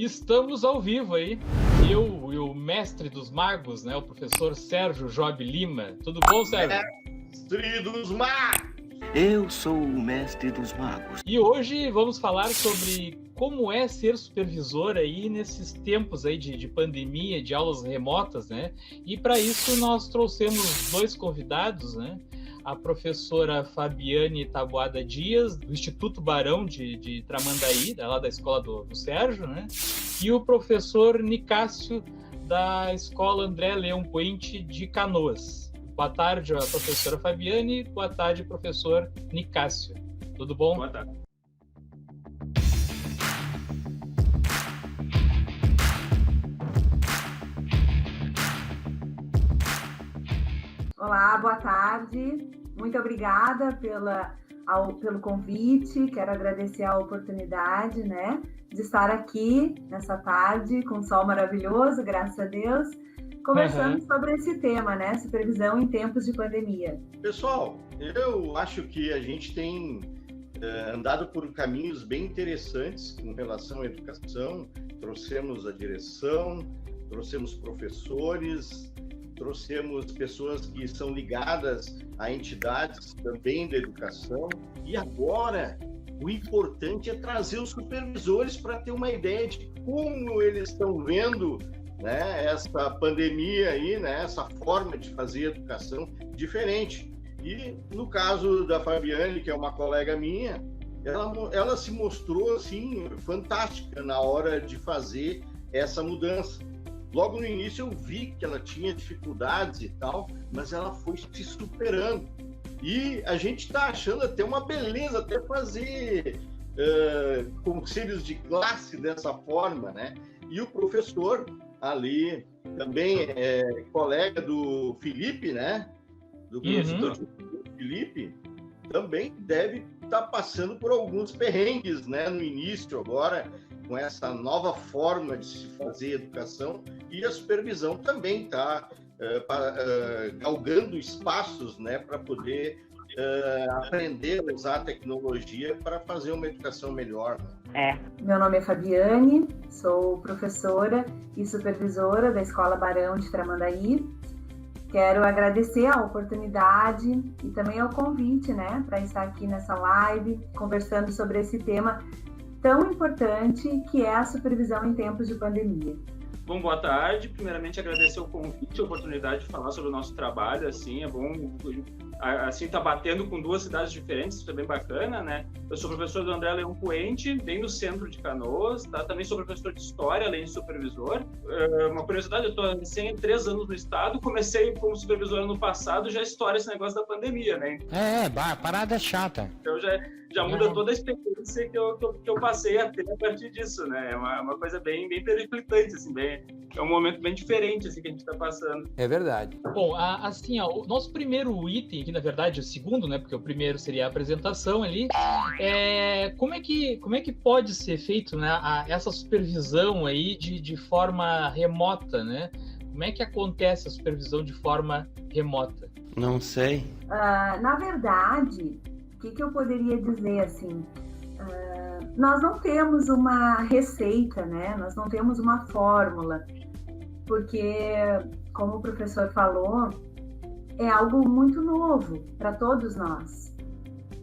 Estamos ao vivo aí. Eu e o mestre dos magos, né? O professor Sérgio Job Lima. Tudo bom, Sérgio? Mestre dos magos! Eu sou o mestre dos magos. E hoje vamos falar sobre como é ser supervisor aí nesses tempos aí de pandemia, de aulas remotas, né? E para isso nós trouxemos dois convidados, né? A professora Fabiane Taboada Dias, do Instituto Barão de Tramandaí, lá da escola do Sérgio, né? E o professor Nicásio, da escola André Leão Puente de Canoas. Boa tarde, a professora Fabiane. Boa tarde, professor Nicásio. Tudo bom? Boa tarde. Olá, boa tarde. Muito obrigada pelo convite. Quero agradecer a oportunidade, né, de estar aqui nessa tarde com um sol maravilhoso, graças a Deus, conversando sobre esse tema, né, supervisão em tempos de pandemia. Pessoal, eu acho que a gente tem andado por caminhos bem interessantes com relação à educação. Trouxemos a direção, trouxemos professores, trouxemos pessoas que são ligadas a entidades também da educação. E agora, o importante é trazer os supervisores para ter uma ideia de como eles estão vendo, né, essa pandemia aí, né, essa forma de fazer educação diferente. E no caso da Fabiane, que é uma colega minha, ela se mostrou assim fantástica na hora de fazer essa mudança. Logo no início eu vi que ela tinha dificuldades e tal, mas ela foi se superando. E a gente está achando até uma beleza até fazer conselhos de classe dessa forma, né? E o professor ali também é colega do Felipe, né? Do professor Felipe, também deve estar passando por alguns perrengues, né? No início agora, com essa nova forma de se fazer educação, e a supervisão também está galgando espaços, né, para poder aprender a usar a tecnologia para fazer uma educação melhor. Meu nome é Fabiane, sou professora e supervisora da Escola Barão de Tramandaí. Quero agradecer a oportunidade e também ao convite, né, para estar aqui nessa live, conversando sobre esse tema tão importante que é a supervisão em tempos de pandemia. Bom, boa tarde. Primeiramente, agradecer o convite, a oportunidade de falar sobre o nosso trabalho. Assim, é bom, assim, tá batendo com duas cidades diferentes, isso é bem bacana, né? Eu sou professor do André Leão Puente, bem no centro de Canoas, tá? Também sou professor de História, além de supervisor. Uma curiosidade, eu estou recém 3 anos no estado, comecei como supervisor ano passado, já estoura esse negócio da pandemia, né? A parada é chata. Então já muda toda a experiência que eu passei a ter a partir disso, né? É uma coisa bem periclitante, assim, é um momento bem diferente, assim, que a gente está passando. É verdade. Bom, assim, o nosso primeiro item aqui, na verdade, o segundo, né? Porque o primeiro seria a apresentação ali. Como é que pode ser feito, né, essa supervisão aí de forma remota, né? Como é que acontece a supervisão de forma remota? Não sei. Na verdade, o que eu poderia dizer assim? Nós não temos uma receita, né? Nós não temos uma fórmula, porque, como o professor falou, é algo muito novo para todos nós,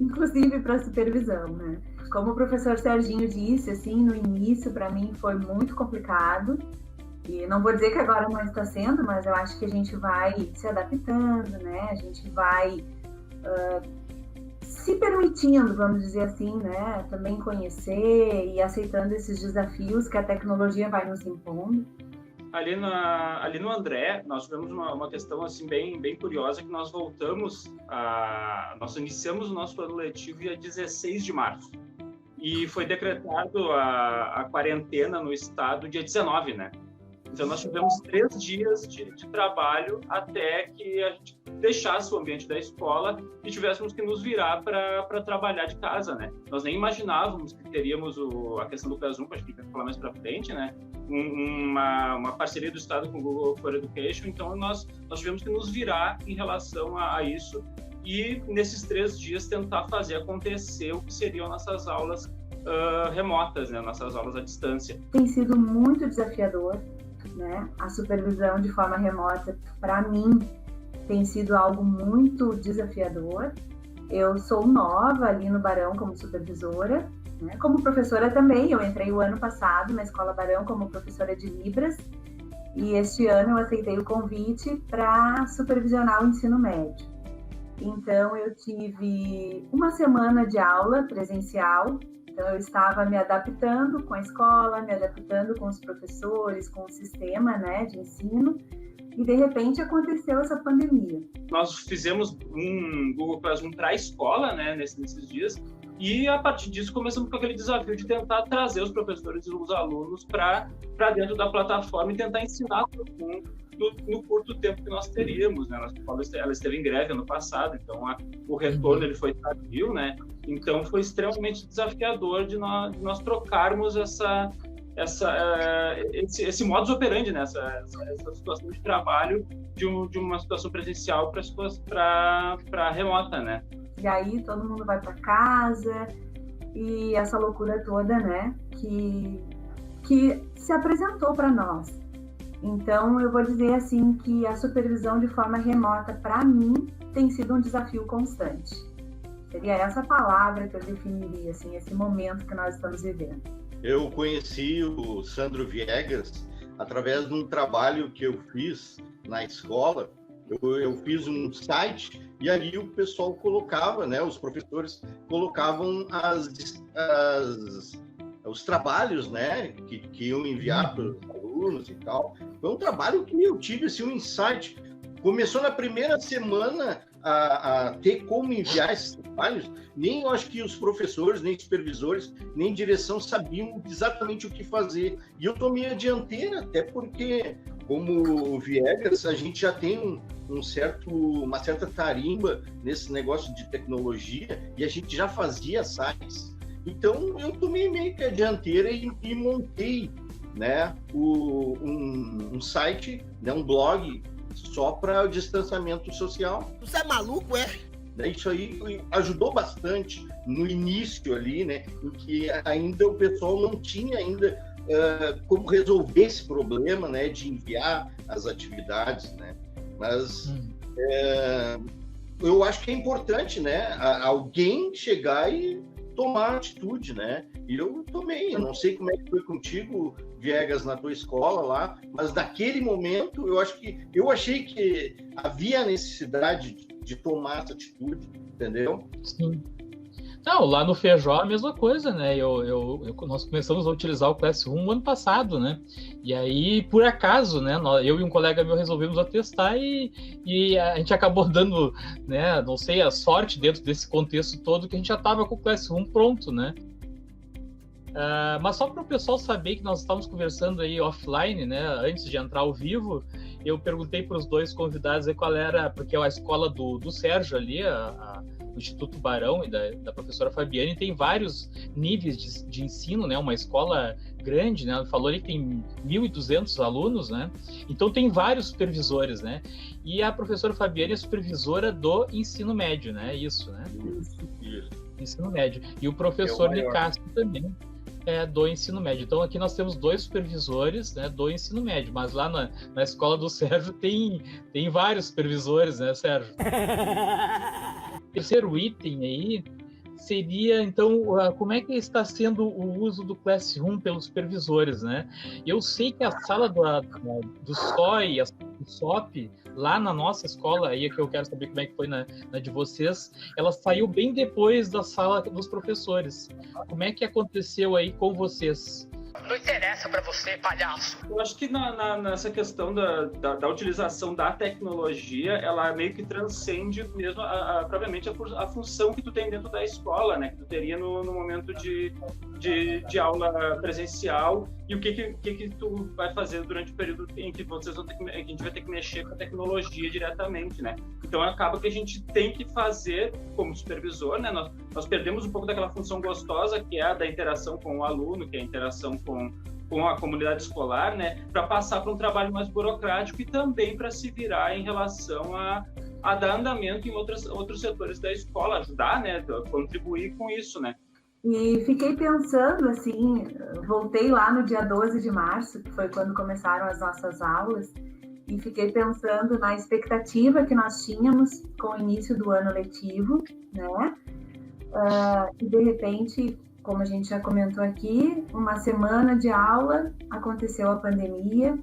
inclusive para a supervisão, né? Como o professor Serginho disse, assim, no início, para mim foi muito complicado, e não vou dizer que agora não está sendo, mas eu acho que a gente vai se adaptando, né? A gente vai se permitindo, vamos dizer assim, né, também conhecer e aceitando esses desafios que a tecnologia vai nos impondo. Ali no André, nós tivemos uma questão assim bem curiosa, que nós iniciamos o nosso ano letivo dia 16 de março e foi decretado a quarentena no estado dia 19, né? Então nós tivemos 3 dias de trabalho até que a gente deixasse o ambiente da escola e tivéssemos que nos virar para trabalhar de casa, né? Nós nem imaginávamos que teríamos a questão do Casum, acho que a gente vai falar mais para frente, né? Uma parceria do Estado com o Google for Education, então nós tivemos que nos virar em relação a isso e nesses 3 dias tentar fazer acontecer o que seriam nossas aulas remotas, né, nossas aulas à distância. Tem sido muito desafiador, né? A supervisão de forma remota, para mim, tem sido algo muito desafiador. Eu sou nova ali no Barão como supervisora, né? Como professora também. Eu entrei o ano passado na Escola Barão como professora de Libras, e este ano eu aceitei o convite para supervisionar o ensino médio. Então, eu tive uma semana de aula presencial. Então, eu estava me adaptando com a escola, me adaptando com os professores, com o sistema, né, de ensino, e de repente aconteceu essa pandemia. Nós fizemos um Google Classroom para a escola, né, nesses dias, e a partir disso começamos com aquele desafio de tentar trazer os professores e os alunos para dentro da plataforma e tentar ensinar todo mundo no curto tempo que nós teríamos, né? Nossa escola, ela esteve em greve ano passado, então o retorno ele foi tardio, né? Então foi extremamente desafiador de nós trocarmos esse modus operandi, né? Essa situação de trabalho de uma situação presencial para remota, né? E aí todo mundo vai para casa e essa loucura toda, né? Que se apresentou para nós. Então, eu vou dizer assim que a supervisão de forma remota, para mim, tem sido um desafio constante. Seria essa palavra que eu definiria, assim, esse momento que nós estamos vivendo. Eu conheci o Sandro Viegas através de um trabalho que eu fiz na escola. Eu fiz um site e ali o pessoal colocava, né, os professores colocavam os trabalhos, né, que iam enviar para os alunos e tal. Foi um trabalho que eu tive assim, um insight. Começou na primeira semana a ter como enviar esses trabalhos. Nem eu acho que os professores, nem supervisores, nem direção sabiam exatamente o que fazer. E eu tomei a dianteira, até porque, como o Viegas, a gente já tem uma certa tarimba nesse negócio de tecnologia e a gente já fazia sites. Então, eu tomei meio que a dianteira e montei, né, um site, né, um blog só para o distanciamento social. Você é maluco, é? Isso aí ajudou bastante no início ali, né, em que ainda o pessoal não tinha ainda como resolver esse problema, né, de enviar as atividades, né. Mas eu acho que é importante, né, alguém chegar e tomar atitude, né? E eu tomei. Eu não sei como é que foi contigo, Viegas, na tua escola lá, mas naquele momento eu achei que havia necessidade de tomar essa atitude, entendeu? Sim. Não, lá no Feijó a mesma coisa, né? Nós começamos a utilizar o Classroom ano passado, né? E aí, por acaso, né? Eu e um colega meu resolvemos atestar e a gente acabou dando, né? Não sei, a sorte dentro desse contexto todo que a gente já estava com o Classroom pronto, né? Mas só para o pessoal saber que nós estávamos conversando aí offline, né? Antes de entrar ao vivo, eu perguntei para os dois convidados aí qual era, porque a escola do Sérgio ali, o Instituto Barão e da professora Fabiane tem vários níveis de ensino, né? Uma escola grande, né? Ela falou ali que tem 1.200 alunos, né? Então tem vários supervisores, né? E a professora Fabiane é supervisora do ensino médio, né? Isso, né? Isso. Ensino médio. E o professor Nicastro também é do ensino médio. Então aqui nós temos dois supervisores, né, do ensino médio, mas lá na escola do Sérgio tem vários supervisores, né, Sérgio? Terceiro item aí seria, então, como é que está sendo o uso do Classroom pelos supervisores, né? Eu sei que a sala do SOI, do SOP, lá na nossa escola, aí é que eu quero saber como é que foi na de vocês, ela saiu bem depois da sala dos professores. Como é que aconteceu aí com vocês? Não interessa pra você, palhaço. Eu acho que nessa questão da utilização da tecnologia, ela meio que transcende mesmo propriamente a função que tu tem dentro da escola, né? Que tu teria no momento de aula presencial e o que tu vai fazer durante o período em que vocês vão que a gente vai ter que mexer com a tecnologia diretamente, né? Então acaba que a gente tem que fazer como supervisor, né? Nós perdemos um pouco daquela função gostosa que é a da interação com o aluno, que é a interação com a comunidade escolar, né, para passar para um trabalho mais burocrático e também para se virar em relação a dar andamento em outros setores da escola, ajudar, né, contribuir com isso, né. E fiquei pensando, assim, voltei lá no dia 12 de março, que foi quando começaram as nossas aulas, e fiquei pensando na expectativa que nós tínhamos com o início do ano letivo, né? E de repente, como a gente já comentou aqui, uma semana de aula, aconteceu a pandemia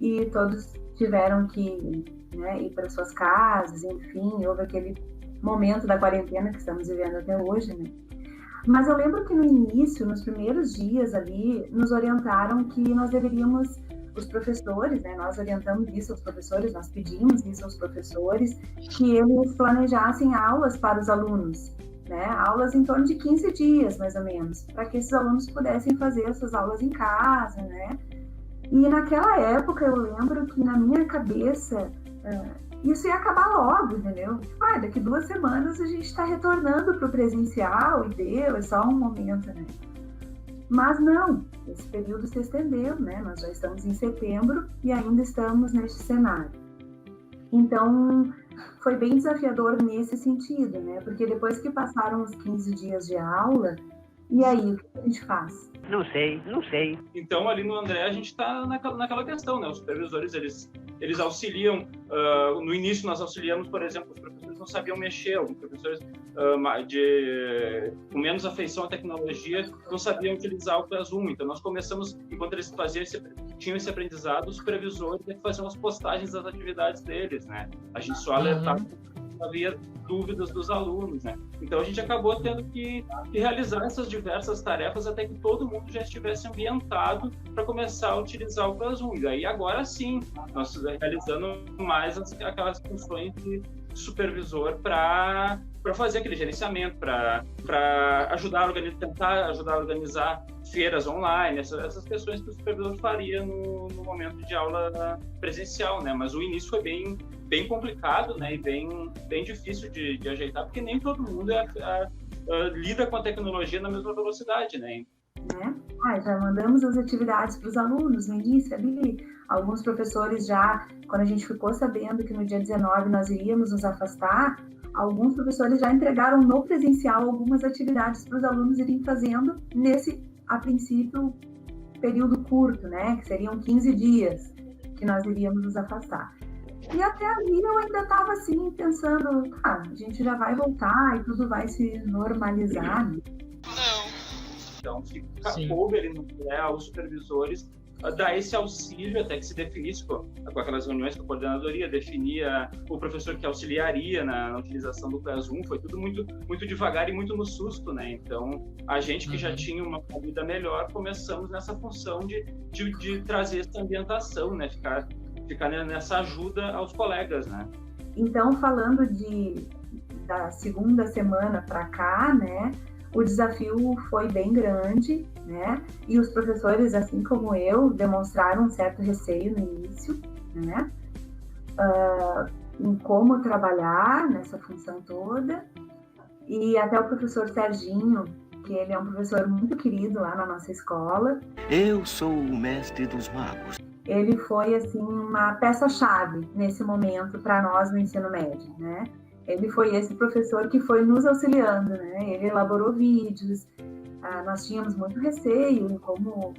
e todos tiveram que, né, ir para suas casas, enfim, houve aquele momento da quarentena que estamos vivendo até hoje, né? Mas eu lembro que no início, nos primeiros dias ali, nos orientaram que nós deveríamos, os professores, né, nós orientamos isso aos professores, nós pedimos isso aos professores, que eles planejassem aulas para os alunos, né, aulas em torno de 15 dias, mais ou menos, para que esses alunos pudessem fazer essas aulas em casa, né. E naquela época eu lembro que na minha cabeça isso ia acabar logo, entendeu? Daqui 2 semanas a gente está retornando para o presencial e deu, é só um momento, né? Mas não, esse período se estendeu, né? Nós já estamos em setembro e ainda estamos neste cenário. Então, foi bem desafiador nesse sentido, né? Porque depois que passaram os 15 dias de aula, e aí, o que a gente faz? Não sei. Então, ali no André, a gente está naquela questão, né? Os supervisores, eles auxiliam. No início, nós auxiliamos, por exemplo, os professores não sabiam mexer, alguns professores com menos afeição à tecnologia não sabiam utilizar o Classroom. Então, nós começamos, enquanto eles tinham esse aprendizado, os supervisores faziam as postagens das atividades deles, né? A gente só alertava havia dúvidas dos alunos, né? Então a gente acabou tendo que realizar essas diversas tarefas até que todo mundo já estivesse ambientado para começar a utilizar o Classroom. E aí agora sim, nós realizando mais aquelas funções de supervisor para fazer aquele gerenciamento, para tentar ajudar a organizar feiras online, essas questões que o supervisor faria no momento de aula presencial, né? Mas o início foi bem complicado, né? E bem difícil de ajeitar, porque nem todo mundo lida com a tecnologia na mesma velocidade, né? Já mandamos as atividades para os alunos no início ali. Alguns professores já, quando a gente ficou sabendo que no dia 19 nós iríamos nos afastar, alguns professores já entregaram no presencial algumas atividades para os alunos irem fazendo nesse, a princípio, período curto, né? Que seriam 15 dias que nós iríamos nos afastar. E até ali eu ainda estava assim, pensando, a gente já vai voltar e tudo vai se normalizar. Então, coube ali no aos supervisores dar esse auxílio até que se definisse com aquelas reuniões com a coordenadoria, definia o professor que auxiliaria na utilização do Classroom, foi tudo muito, muito devagar e muito no susto, né? Então, a gente que já tinha uma vida melhor, começamos nessa função de trazer essa ambientação, né? Ficar nessa ajuda aos colegas, né? Então, falando da segunda semana para cá, né? O desafio foi bem grande, né? E os professores, assim como eu, demonstraram um certo receio no início, né? Em como trabalhar nessa função toda. E até o professor Serginho, que ele é um professor muito querido lá na nossa escola. Eu sou o mestre dos magos. Ele foi, assim, uma peça-chave nesse momento para nós no ensino médio, né? Ele foi esse professor que foi nos auxiliando, né? Ele elaborou vídeos, nós tínhamos muito receio em como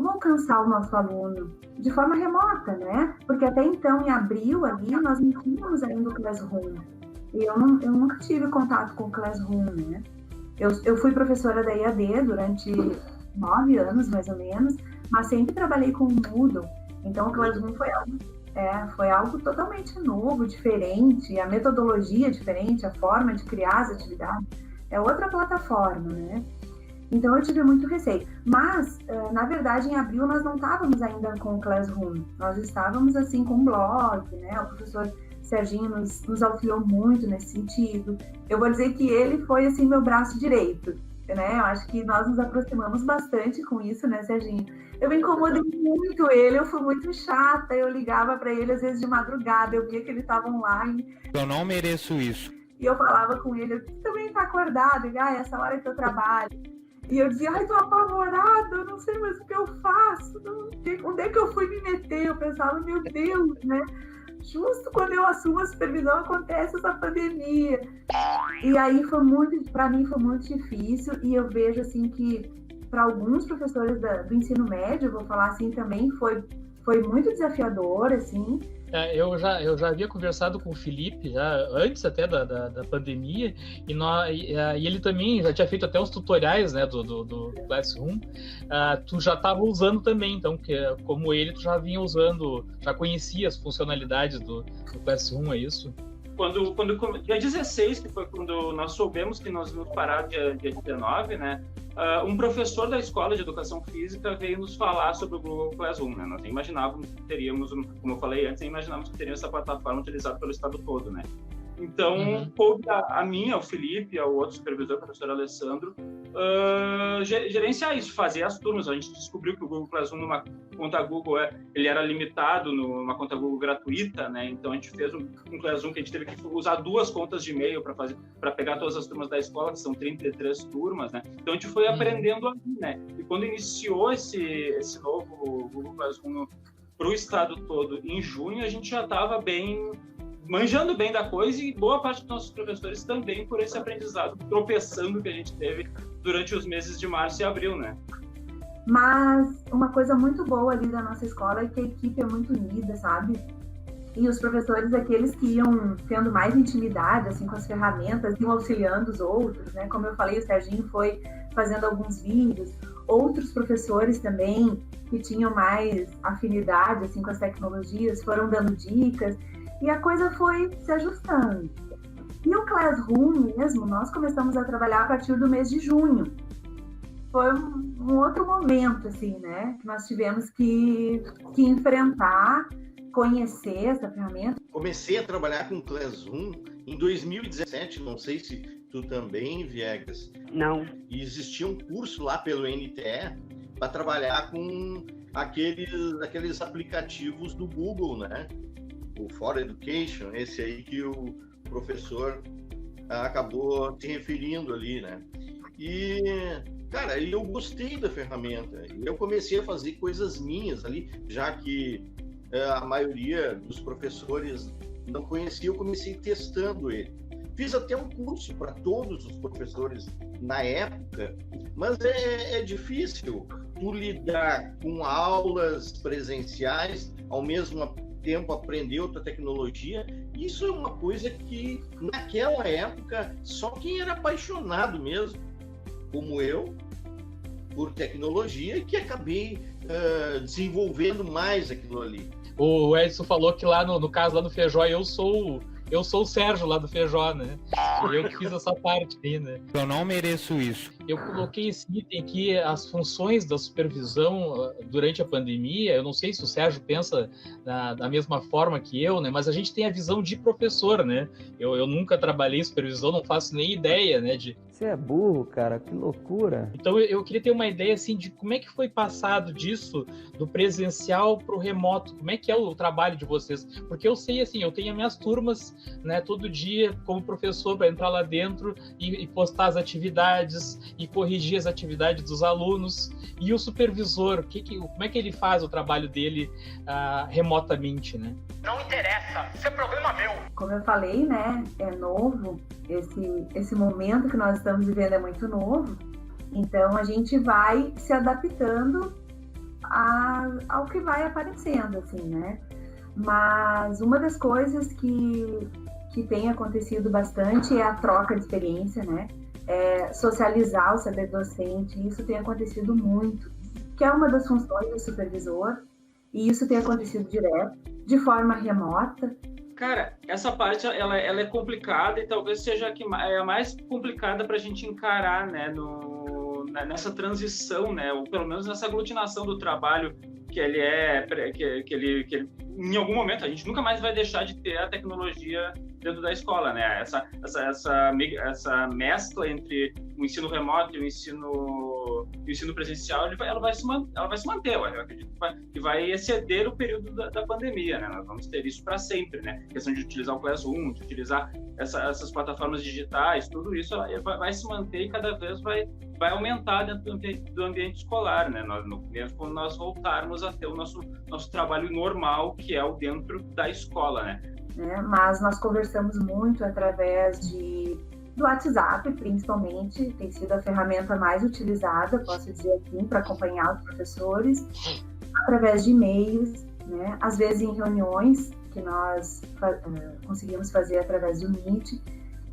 alcançar o nosso aluno de forma remota, né? Porque até então, em abril, ali, nós não tínhamos ainda o Classroom. E eu nunca tive contato com o Classroom, né? Eu fui professora da EAD durante 9 anos, mais ou menos, mas sempre trabalhei com o Moodle. Então, o Classroom foi algo totalmente novo, diferente, a metodologia diferente, a forma de criar as atividades é outra plataforma, né? Então, eu tive muito receio. Mas, na verdade, em abril, nós não estávamos ainda com o Classroom. Nós estávamos, assim, com um blog, né? O professor Serginho nos auxiliou muito nesse sentido. Eu vou dizer que ele foi, assim, meu braço direito, né? Eu acho que nós nos aproximamos bastante com isso, né, Serginho? Eu me incomodei muito ele, eu fui muito chata, eu ligava para ele às vezes de madrugada, eu via que ele estava online. Eu não mereço isso. E eu falava com ele, você também está acordado? Ele, essa hora que eu trabalho. E eu dizia, tô apavorada, eu não sei mais o que eu faço, onde é que eu fui me meter? Eu pensava, meu Deus, né? justo quando eu assumo a supervisão acontece essa pandemia. E aí para mim foi muito difícil, e eu vejo assim que para alguns professores do ensino médio, vou falar assim também, foi muito desafiador, assim. Eu já havia conversado com o Felipe, já antes até da pandemia, e ele também já tinha feito até uns tutoriais, né, do Classroom. Tu já estava usando também, então, como ele, tu já vinha usando, já conhecia as funcionalidades do Classroom, é isso? Dia 16, que foi quando nós soubemos que nós íamos parar dia 19, né? Um professor da Escola de Educação Física veio nos falar sobre o Google Classroom, né? Nós nem imaginávamos que teríamos, como eu falei antes, nem imaginávamos que teríamos essa plataforma utilizada pelo estado todo, né? Então, coube a mim, ao Felipe, ao outro supervisor, o professor Alessandro, gerenciar isso, fazer as turmas. A gente descobriu que o Google Classroom, numa conta Google, ele era limitado numa conta Google gratuita, né? Então, a gente fez um Classroom que a gente teve que usar 2 contas de e-mail para pegar todas as turmas da escola, que são 33 turmas, né? Então, a gente foi aprendendo ali, né? E quando iniciou esse novo Google Classroom para o estado todo, em junho, a gente já estava manjando bem da coisa, e boa parte dos nossos professores também por esse aprendizado tropeçando que a gente teve durante os meses de março e abril, né? Mas uma coisa muito boa ali da nossa escola é que a equipe é muito unida, sabe? E os professores, aqueles que iam tendo mais intimidade assim, com as ferramentas, iam auxiliando os outros, né? Como eu falei, o Serginho foi fazendo alguns vídeos, outros professores também que tinham mais afinidade assim, com as tecnologias foram dando dicas, e a coisa foi se ajustando. E o Classroom mesmo, nós começamos a trabalhar a partir do mês de junho. Foi um outro momento, assim, né? Que nós tivemos que enfrentar, conhecer essa ferramenta. Comecei a trabalhar com Classroom em 2017, não sei se tu também, Viegas. Não. E existia um curso lá pelo NTE para trabalhar com aqueles aplicativos do Google, né? O For Education, esse aí que o professor acabou se referindo ali, né? E, cara, eu gostei da ferramenta. Eu comecei a fazer coisas minhas ali, já que a maioria dos professores não conhecia, eu comecei testando ele. Fiz até um curso para todos os professores na época, mas é difícil tu lidar com aulas presenciais, ao mesmo tempo aprender outra tecnologia. Isso é uma coisa que naquela época só quem era apaixonado mesmo, como eu, por tecnologia, que acabei desenvolvendo mais aquilo ali. O Edson falou que lá no caso lá do Feijó, eu sou o Sérgio lá do Feijó, né? Eu que fiz essa parte aí, né? Eu não mereço isso. Eu coloquei esse item aqui, as funções da supervisão durante a pandemia. Eu não sei se o Sérgio pensa da mesma forma que eu, né? Mas a gente tem a visão de professor, né? Eu nunca trabalhei em supervisão, não faço nem ideia, né? Você é burro, cara, que loucura. Então eu queria ter uma ideia, assim, de como é que foi passado disso, do presencial para o remoto. Como é que é o trabalho de vocês? Porque eu sei, assim, eu tenho as minhas turmas, né, todo dia como professor para entrar lá dentro e postar as atividades e corrigir as atividades dos alunos. E o supervisor, como é que ele faz o trabalho dele remotamente, né? Não interessa, isso é problema meu. Como eu falei, né, é novo, esse momento que nós estamos vivendo é muito novo, então a gente vai se adaptando ao que vai aparecendo, assim, né? Mas uma das coisas que tem acontecido bastante é a troca de experiência, né? Socializar o saber docente, isso tem acontecido muito, que é uma das funções do supervisor, e isso tem acontecido direto, de forma remota. Cara, essa parte ela é complicada, e talvez seja a mais complicada para a gente encarar, né, nessa transição, né, ou pelo menos nessa aglutinação do trabalho que ele em algum momento a gente nunca mais vai deixar de ter a tecnologia dentro da escola, né? Essa mescla entre o ensino remoto e o ensino o ensino presencial ela vai se manter, eu acredito que vai exceder o período da pandemia, né? Nós vamos ter isso para sempre, né? A questão de utilizar o Classroom, de utilizar essas plataformas digitais, tudo isso vai se manter e cada vez vai aumentar dentro do ambiente escolar, né? Mesmo quando nós voltarmos a ter o nosso trabalho normal, que é o dentro da escola, né? Mas nós conversamos muito através do WhatsApp, principalmente, tem sido a ferramenta mais utilizada, posso dizer assim, para acompanhar os professores, através de e-mails, né? Às vezes em reuniões que nós conseguimos fazer através do Meet.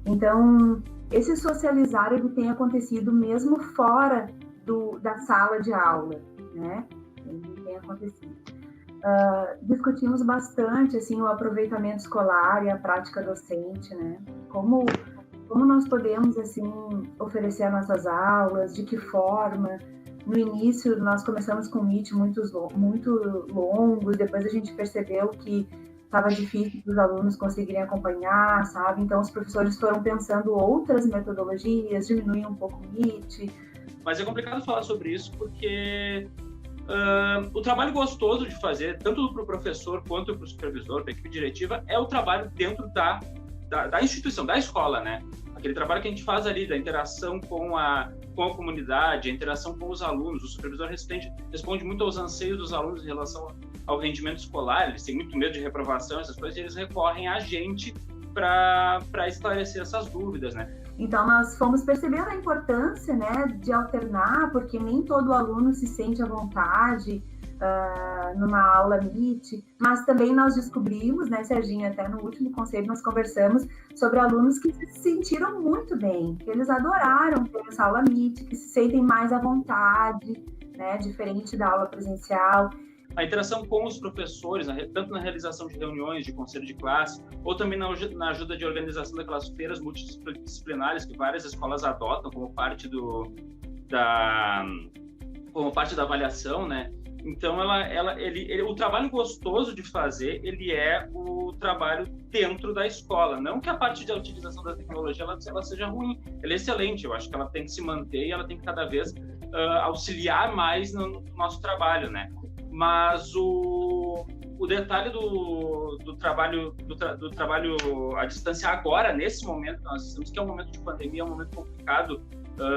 Então, esse socializar ele tem acontecido mesmo fora da sala de aula, né? Ele tem acontecido. Discutimos bastante assim, o aproveitamento escolar e a prática docente, né? Como nós podemos assim, oferecer as nossas aulas, de que forma. No início, nós começamos com Meet muito longos, depois a gente percebeu que estava difícil para os alunos conseguirem acompanhar, sabe? Então, os professores foram pensando outras metodologias, diminuir um pouco o Meet. Mas é complicado falar sobre isso porque o trabalho gostoso de fazer, tanto para o professor quanto para o supervisor, para a equipe diretiva, é o trabalho dentro da instituição, da escola, né? Aquele trabalho que a gente faz ali, da interação com a comunidade, a interação com os alunos. O supervisor responde muito aos anseios dos alunos em relação ao rendimento escolar, eles têm muito medo de reprovação, essas coisas, e eles recorrem a gente para esclarecer essas dúvidas, né? Então, nós fomos percebendo a importância, né, de alternar, porque nem todo aluno se sente à vontade numa aula Meet, mas também nós descobrimos, né, Serginho, até no último conselho nós conversamos sobre alunos que se sentiram muito bem, que eles adoraram ter essa aula Meet, que se sentem mais à vontade, né, diferente da aula presencial. A interação com os professores, tanto na realização de reuniões de conselho de classe, ou também na ajuda de organização daquelas feiras multidisciplinares que várias escolas adotam como parte como parte da avaliação, né? Então, o trabalho gostoso de fazer, ele é o trabalho dentro da escola. Não que a parte da utilização da tecnologia ela seja ruim, ela é excelente. Eu acho que ela tem que se manter e ela tem que cada vez auxiliar mais no nosso trabalho, né? Mas o detalhe do trabalho à distância agora, nesse momento, nós estamos que é um momento de pandemia, é um momento complicado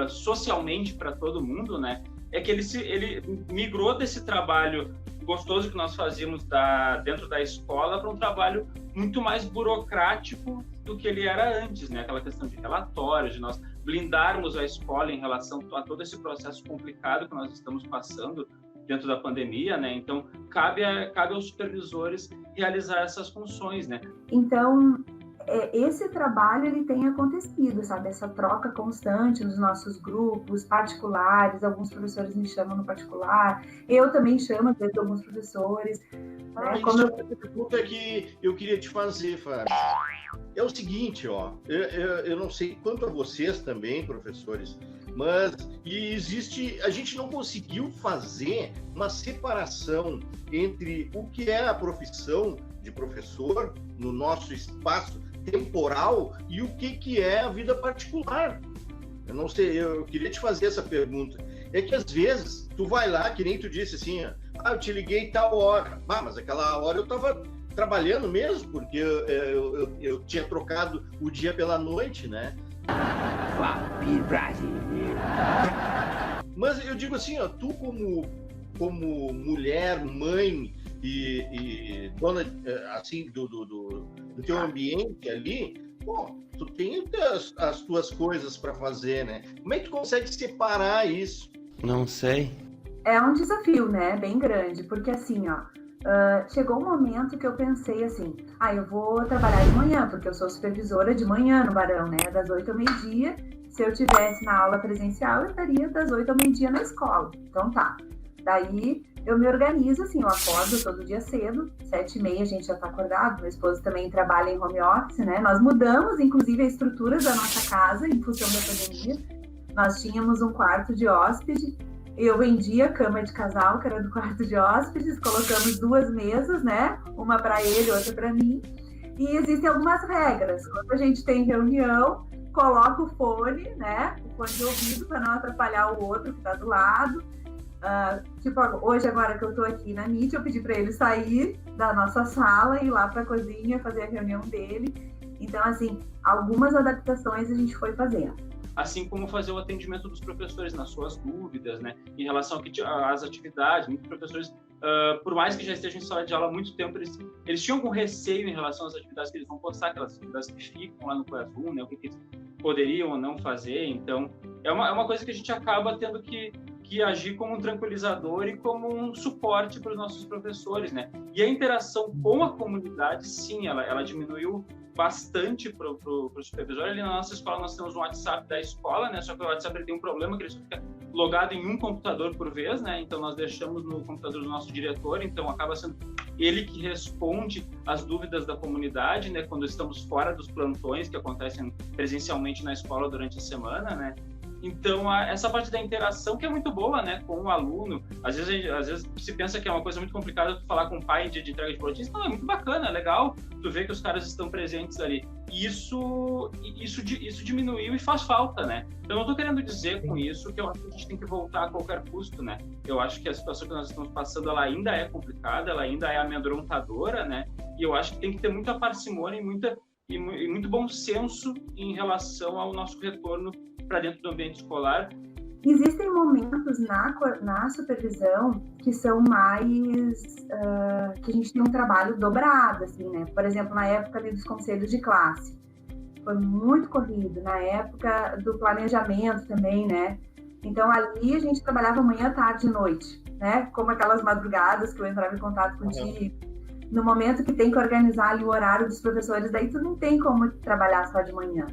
socialmente para todo mundo, né? É que ele migrou desse trabalho gostoso que nós fazíamos dentro da escola para um trabalho muito mais burocrático do que ele era antes, né? Aquela questão de relatórios, de nós blindarmos a escola em relação a todo esse processo complicado que nós estamos passando dentro da pandemia, né? Então, cabe aos supervisores realizar essas funções, né? Então, esse trabalho, ele tem acontecido, sabe? Essa troca constante nos nossos grupos particulares, alguns professores me chamam no particular, eu também chamo, às vezes, alguns professores. A pergunta que eu queria te fazer, Fábio, é o seguinte, ó, eu não sei quanto a vocês também, professores, mas a gente não conseguiu fazer uma separação entre o que é a profissão de professor no nosso espaço temporal e o que é a vida particular. Eu não sei, eu queria te fazer essa pergunta. É que às vezes tu vai lá, que nem tu disse assim, eu te liguei tal hora. Mas aquela hora eu estava trabalhando mesmo, porque eu tinha trocado o dia pela noite, né? Mas eu digo assim, tu como mulher, mãe e dona assim do teu ambiente ali, tu tem as tuas coisas para fazer, né? Como é que tu consegue separar isso? Não sei. É um desafio, né? Bem grande, porque assim, chegou um momento que eu pensei assim, eu vou trabalhar de manhã, porque eu sou supervisora de manhã no Barão, né? Das 8 ao meio-dia. Se eu tivesse na aula presencial, eu estaria das 8 ao meio-dia na escola. Então tá. Daí eu me organizo assim, eu acordo todo dia cedo, 7h30 a gente já tá acordado, meu esposo também trabalha em home office, né? Nós mudamos, inclusive, a estrutura da nossa casa em função da pandemia. Nós tínhamos um quarto de hóspede, eu vendia a cama de casal, que era do quarto de hóspedes, colocamos 2 mesas, né? Uma para ele, outra para mim. E existem algumas regras. Quando a gente tem reunião, coloca o fone, né? O fone de ouvido para não atrapalhar o outro que está do lado. Tipo, hoje, agora que eu estou aqui na Meet, eu pedi para ele sair da nossa sala e ir lá para a cozinha fazer a reunião dele. Então, assim, algumas adaptações a gente foi fazendo. Assim como fazer o atendimento dos professores nas suas dúvidas, né? Em relação às atividades, muitos professores, por mais que já estejam em sala de aula há muito tempo, eles tinham algum receio em relação às atividades que eles vão postar, aquelas atividades que ficam lá no Classroom, né? O que eles poderiam ou não fazer. Então, é uma coisa que a gente acaba tendo que agir como um tranquilizador e como um suporte para os nossos professores, né? E a interação com a comunidade, sim, ela diminuiu bastante para o supervisor. Ali na nossa escola nós temos um WhatsApp da escola, né? Só que o WhatsApp ele tem um problema que ele fica logado em um computador por vez, né? Então nós deixamos no computador do nosso diretor, então acaba sendo ele que responde as dúvidas da comunidade, né? Quando estamos fora dos plantões que acontecem presencialmente na escola durante a semana, né? Então, essa parte da interação que é muito boa, né, com o aluno. Às vezes se pensa que é uma coisa muito complicada tu falar com o pai de entrega de boletins. Não, é muito bacana, é legal tu ver que os caras estão presentes ali. E isso diminuiu e faz falta, né? Então, eu não tô querendo dizer com isso que eu acho que a gente tem que voltar a qualquer custo, né? Eu acho que a situação que nós estamos passando, ela ainda é complicada, ela ainda é amedrontadora, né? E eu acho que tem que ter muita parcimônia e muito bom senso em relação ao nosso retorno para dentro do ambiente escolar. Existem momentos na supervisão que são mais... que a gente tem um trabalho dobrado, assim, né? Por exemplo, na época ali dos conselhos de classe. Foi muito corrido. Na época do planejamento também, né? Então, ali a gente trabalhava manhã, tarde e noite, né? Como aquelas madrugadas que eu entrava em contato contigo. No momento que tem que organizar ali o horário dos professores, daí tu não tem como trabalhar só de manhã.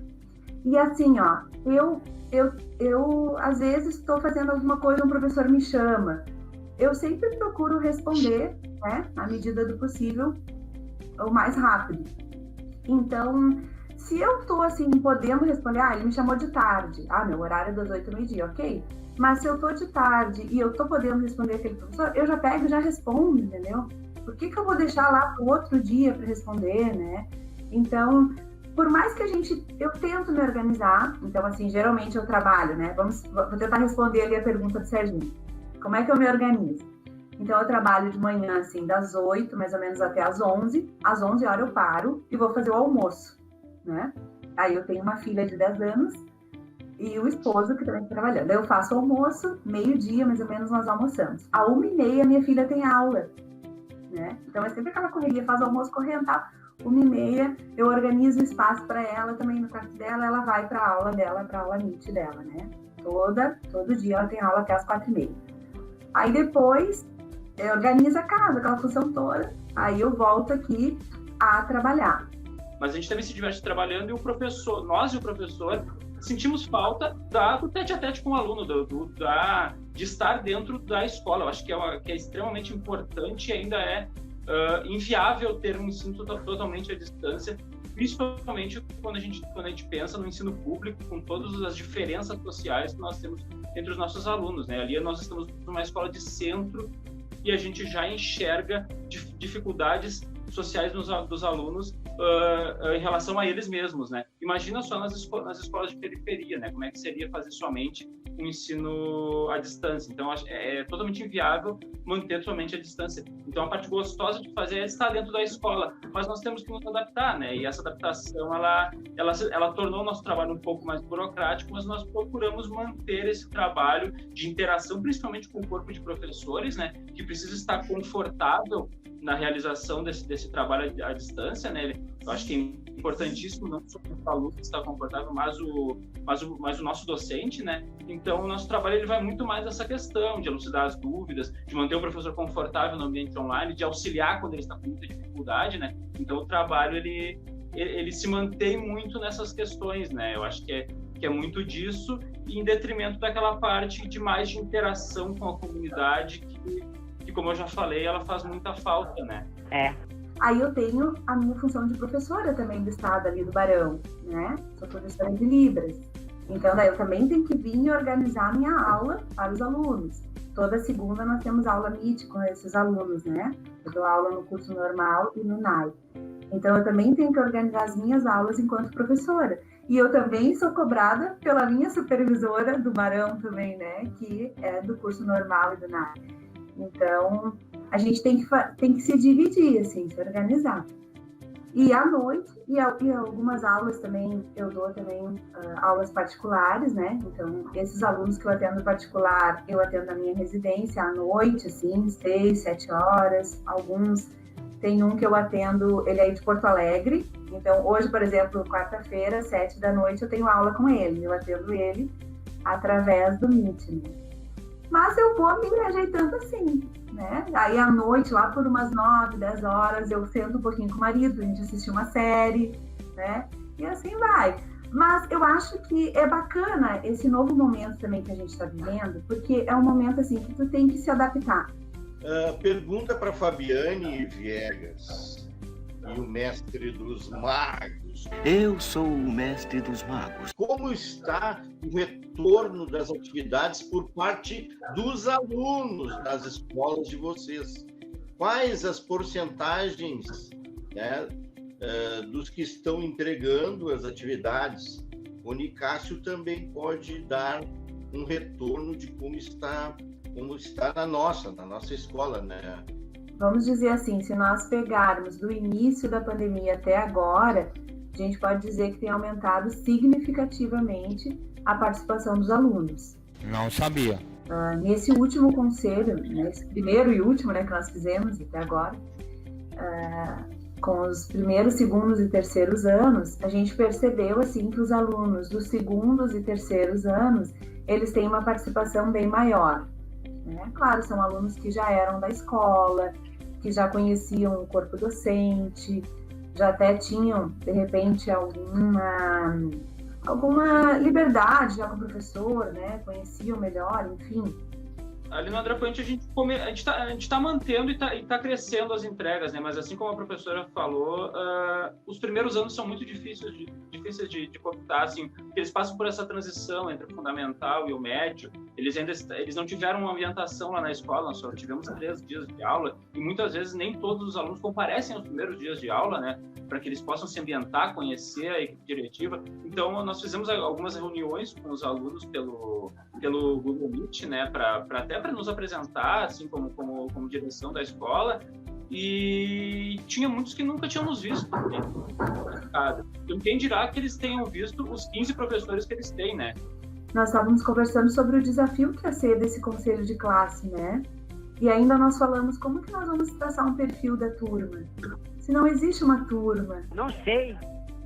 E assim, ó, eu às vezes estou fazendo alguma coisa, um professor me chama. Eu sempre procuro responder, né, à medida do possível, o mais rápido. Então, se eu estou, assim, podendo responder, ele me chamou de tarde. Meu horário é das 8 ao meio-dia, ok? Mas se eu estou de tarde e eu estou podendo responder aquele professor, eu já pego e já respondo, entendeu? Por que eu vou deixar lá para o outro dia para responder, né? Então, por mais que eu tento me organizar, então, assim, geralmente eu trabalho, né? Vou tentar responder ali a pergunta do Serginho. Como é que eu me organizo? Então, eu trabalho de manhã, assim, das 8, mais ou menos, até as 11. Às 11 horas eu paro e vou fazer o almoço, né? Aí eu tenho uma filha de 10 anos e o esposo que também está trabalhando. Daí eu faço o almoço, meio-dia, mais ou menos, nós almoçamos. À 1h30, minha filha tem aula, né? Então, é sempre aquela correria, faz o almoço correndo, tá? 1h30, eu organizo o espaço para ela também no quarto dela, ela vai para a aula dela, para a aula NIT dela, né? Todo dia ela tem aula até as 4h30. Aí depois, eu organizo a casa, aquela função toda, aí eu volto aqui a trabalhar. Mas a gente também se diverte trabalhando e nós e o professor sentimos falta do tete-a-tete com o aluno, de estar dentro da escola. Eu acho que é extremamente importante e ainda é inviável ter um ensino totalmente à distância, principalmente quando a gente pensa no ensino público, com todas as diferenças sociais que nós temos entre os nossos alunos, né? Ali nós estamos numa escola de centro e a gente já enxerga dificuldades sociais dos alunos em relação a eles mesmos, né? Imagina só nas escolas de periferia, né? Como é que seria fazer somente um ensino à distância? Então, é totalmente inviável manter somente a distância. Então, a parte gostosa de fazer é estar dentro da escola, mas nós temos que nos adaptar, né? E essa adaptação, ela tornou o nosso trabalho um pouco mais burocrático, mas nós procuramos manter esse trabalho de interação, principalmente com o corpo de professores, né? Que precisa estar confortável na realização desse trabalho à distância, né? Eu acho que é importantíssimo não só o aluno estar confortável, mas o nosso docente, né? Então, o nosso trabalho ele vai muito mais nessa questão de elucidar as dúvidas, de manter o professor confortável no ambiente online, de auxiliar quando ele está com muita dificuldade, né? Então, o trabalho ele se mantém muito nessas questões, né? Eu acho que é muito disso, em detrimento daquela parte de mais de interação com a comunidade que, como eu já falei, ela faz muita falta, né? Aí eu tenho a minha função de professora também do estado ali do Barão, né? Sou professora de Libras. Então, daí eu também tenho que vir e organizar a minha aula para os alunos. Toda segunda nós temos aula MIT com esses alunos, né? Eu dou aula no curso normal e no NAI. Então, eu também tenho que organizar as minhas aulas enquanto professora. E eu também sou cobrada pela minha supervisora do Barão também, né? Que é do curso normal e do NAR. Então, a gente tem que se dividir, assim, se organizar. E à noite, e algumas aulas também, eu dou também aulas particulares, né? Então, esses alunos que eu atendo particular, eu atendo na minha residência à noite, assim, 6, 7 horas. Alguns, tem um que eu atendo, ele é de Porto Alegre. Então, hoje, por exemplo, quarta-feira, 7 da noite, eu tenho aula com ele. Eu atendo ele através do Meet, né? Mas eu vou me ajeitando assim, né? Aí à noite, lá por umas 9, 10 horas, eu sento um pouquinho com o marido, a gente assiste uma série, né? E assim vai. Mas eu acho que é bacana esse novo momento também que a gente está vivendo, porque é um momento assim que tu tem que se adaptar. Pergunta para Fabiane Viegas, e o mestre dos magos. Eu sou o mestre dos magos. Como está o retorno das atividades por parte dos alunos das escolas de vocês? Quais as porcentagens, né, dos que estão entregando as atividades? O Nicásio também pode dar um retorno de como está na nossa escola, né? Vamos dizer assim, se nós pegarmos do início da pandemia até agora, a gente pode dizer que tem aumentado significativamente a participação dos alunos. Não sabia. Nesse último conselho, nesse primeiro e último, né, que nós fizemos até agora, com os primeiros, segundos e terceiros anos, a gente percebeu assim que os alunos dos segundos e terceiros anos, eles têm uma participação bem maior. Né? Claro, são alunos que já eram da escola, que já conheciam o corpo docente, já até tinham, de repente, alguma liberdade já com o professor, né? Conheciam melhor, enfim. Ali no André Puente a gente tá mantendo e tá crescendo as entregas, né? Mas assim como a professora falou, os primeiros anos são muito difíceis de contar, assim, porque eles passam por essa transição entre o fundamental e o médio. Eles não tiveram uma ambientação lá na escola, nós só tivemos 3 dias de aula e muitas vezes nem todos os alunos comparecem aos primeiros dias de aula, né? Para que eles possam se ambientar, conhecer a equipe diretiva. Então, nós fizemos algumas reuniões com os alunos pelo Google Meet, né? Até para nos apresentar, assim, como direção da escola. E tinha muitos que nunca tinham nos visto. Né? Então, quem dirá que eles tenham visto os 15 professores que eles têm, né? Nós estávamos conversando sobre o desafio que é ser desse conselho de classe, né? E ainda nós falamos como que nós vamos traçar um perfil da turma. Se não existe uma turma. Não sei.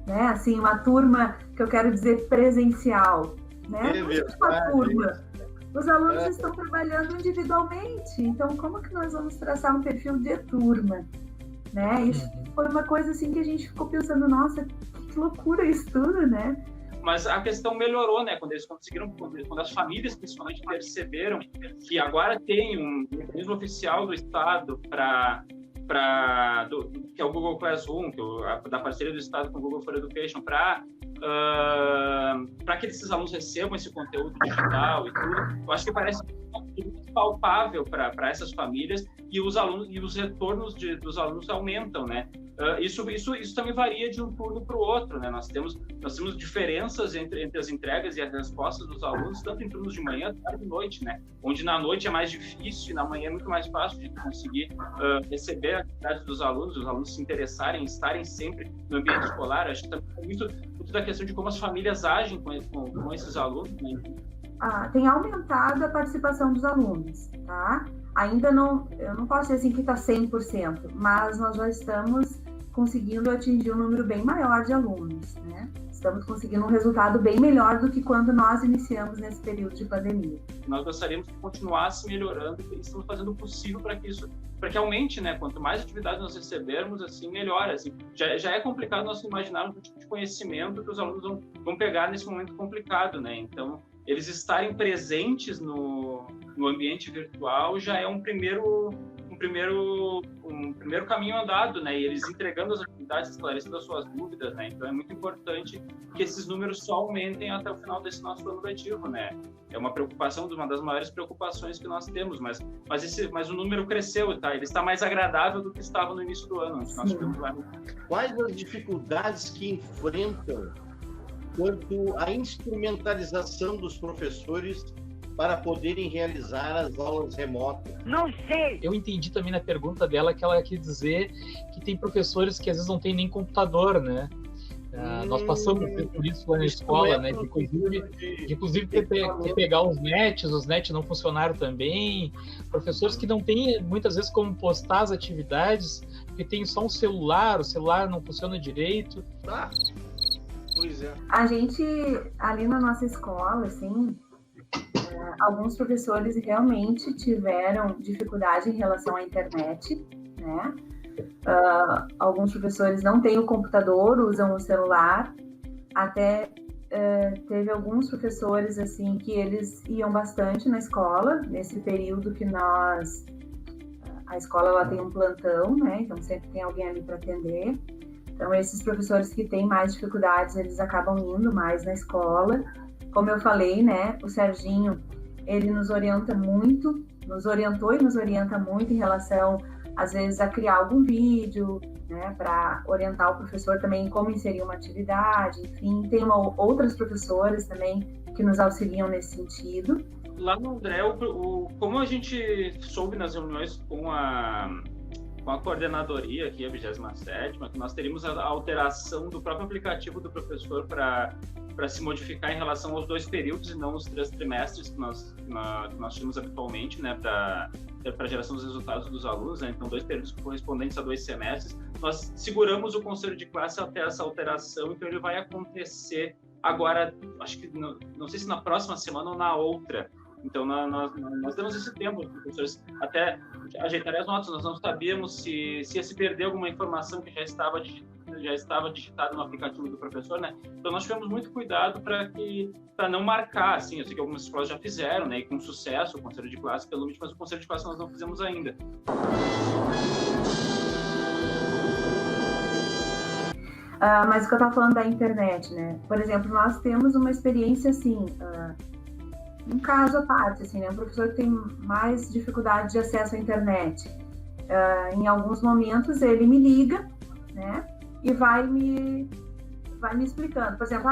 Né? Assim, uma turma que eu quero dizer presencial. Né? Não existe uma turma. Os alunos estão trabalhando individualmente. Então, como que nós vamos traçar um perfil de turma? Né? Isso foi uma coisa assim que a gente ficou pensando, nossa, que loucura isso tudo, né? Mas a questão melhorou, né? Quando eles conseguiram, quando as famílias principalmente perceberam que agora tem um mecanismo oficial do Estado que é o Google Classroom, da parceria do Estado com o Google for Education, para que esses alunos recebam esse conteúdo digital e tudo. Eu acho que parece muito palpável para essas famílias e os retornos dos alunos aumentam, né? Isso também varia de um turno para o outro, né? Nós temos diferenças entre as entregas e as respostas dos alunos, tanto em turnos de manhã, tarde e noite, né? Onde na noite é mais difícil e na manhã é muito mais fácil de conseguir receber a atividade dos alunos, os alunos se interessarem, estarem sempre no ambiente escolar. Acho que também é muito da questão de como as famílias agem com esses alunos, né? Tem aumentado a participação dos alunos, tá? Ainda não, eu não posso dizer assim que está 100%, mas nós já estamos conseguindo atingir um número bem maior de alunos, né? Estamos conseguindo um resultado bem melhor do que quando nós iniciamos nesse período de pandemia. Nós gostaríamos que continuasse melhorando e estamos fazendo o possível para que aumente, né? Quanto mais atividades nós recebermos, assim, melhor. Assim, já é complicado nós imaginarmos o tipo de conhecimento que os alunos vão pegar nesse momento complicado, né? Então, eles estarem presentes no ambiente virtual já é um primeiro caminho andado, né? E eles entregando as atividades, esclarecendo as suas dúvidas, né? Então é muito importante que esses números só aumentem até o final desse nosso ano letivo, né? É uma preocupação, uma das maiores preocupações que nós temos, mas o número cresceu, tá? Ele está mais agradável do que estava no início do ano, onde nós tivemos lá. Quais as dificuldades que enfrentam quanto à instrumentalização dos professores para poderem realizar as aulas remotas? Não sei. Eu entendi também na pergunta dela que ela quis dizer que tem professores que às vezes não tem nem computador, né? Nós passamos por isso lá na escola, né? Inclusive pegar os NETs não funcionaram também. Professores que não têm muitas vezes como postar as atividades, porque tem só um celular, o celular não funciona direito. Pois é. A gente, ali na nossa escola, assim, alguns professores realmente tiveram dificuldade em relação à internet, né? Alguns professores não têm o computador, usam o celular. Até teve alguns professores assim que eles iam bastante na escola nesse período que a escola ela tem um plantão, né? Então sempre tem alguém ali para atender. Então esses professores que têm mais dificuldades, eles acabam indo mais na escola. Como eu falei, né? O Serginho, ele nos orientou e nos orienta muito em relação, às vezes, a criar algum vídeo, né, para orientar o professor também em como inserir uma atividade, enfim. Tem outras professoras também que nos auxiliam nesse sentido. Lá no André, como a gente soube nas reuniões com a coordenadoria aqui, a 27ª, que nós teríamos a alteração do próprio aplicativo do professor para se modificar em relação aos 2 períodos e não os 3 trimestres que nós tínhamos habitualmente, né, para a geração dos resultados dos alunos, né? Então 2 períodos correspondentes a 2 semestres. Nós seguramos o conselho de classe até essa alteração, então ele vai acontecer agora, acho que não sei se na próxima semana ou na outra. Então, nós temos esse tempo, os professores até ajeitarem as notas. Nós não sabíamos se ia se perder alguma informação que já estava digitada no aplicativo do professor, né? Então, nós tivemos muito cuidado para não marcar, assim. Eu sei que algumas escolas já fizeram, né? E com sucesso, o conselho de classe pelo Meet, mas o conselho de classe nós não fizemos ainda. Mas o que eu estava falando da internet, né? Por exemplo, nós temos uma experiência, assim... um caso à parte, assim, né? Um professor que tem mais dificuldade de acesso à internet. Em alguns momentos ele me liga, né? E vai me explicando. Por exemplo,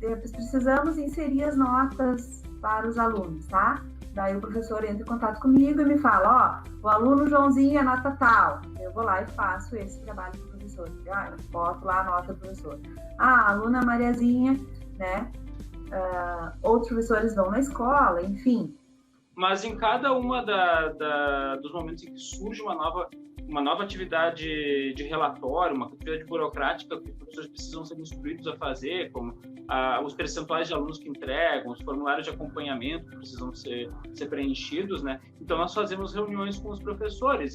precisamos inserir as notas para os alunos, tá? Daí o professor entra em contato comigo e me fala, o aluno Joãozinho é nota tal. Eu vou lá e faço esse trabalho com o professor. Eu boto lá a nota do professor. A aluna Mariazinha, né? Outros professores vão na escola, enfim. Mas em cada uma dos momentos em que surge uma nova atividade de relatório, uma atividade burocrática que os professores precisam ser instruídos a fazer, como os percentuais de alunos que entregam, os formulários de acompanhamento que precisam ser preenchidos, né? Então nós fazemos reuniões com os professores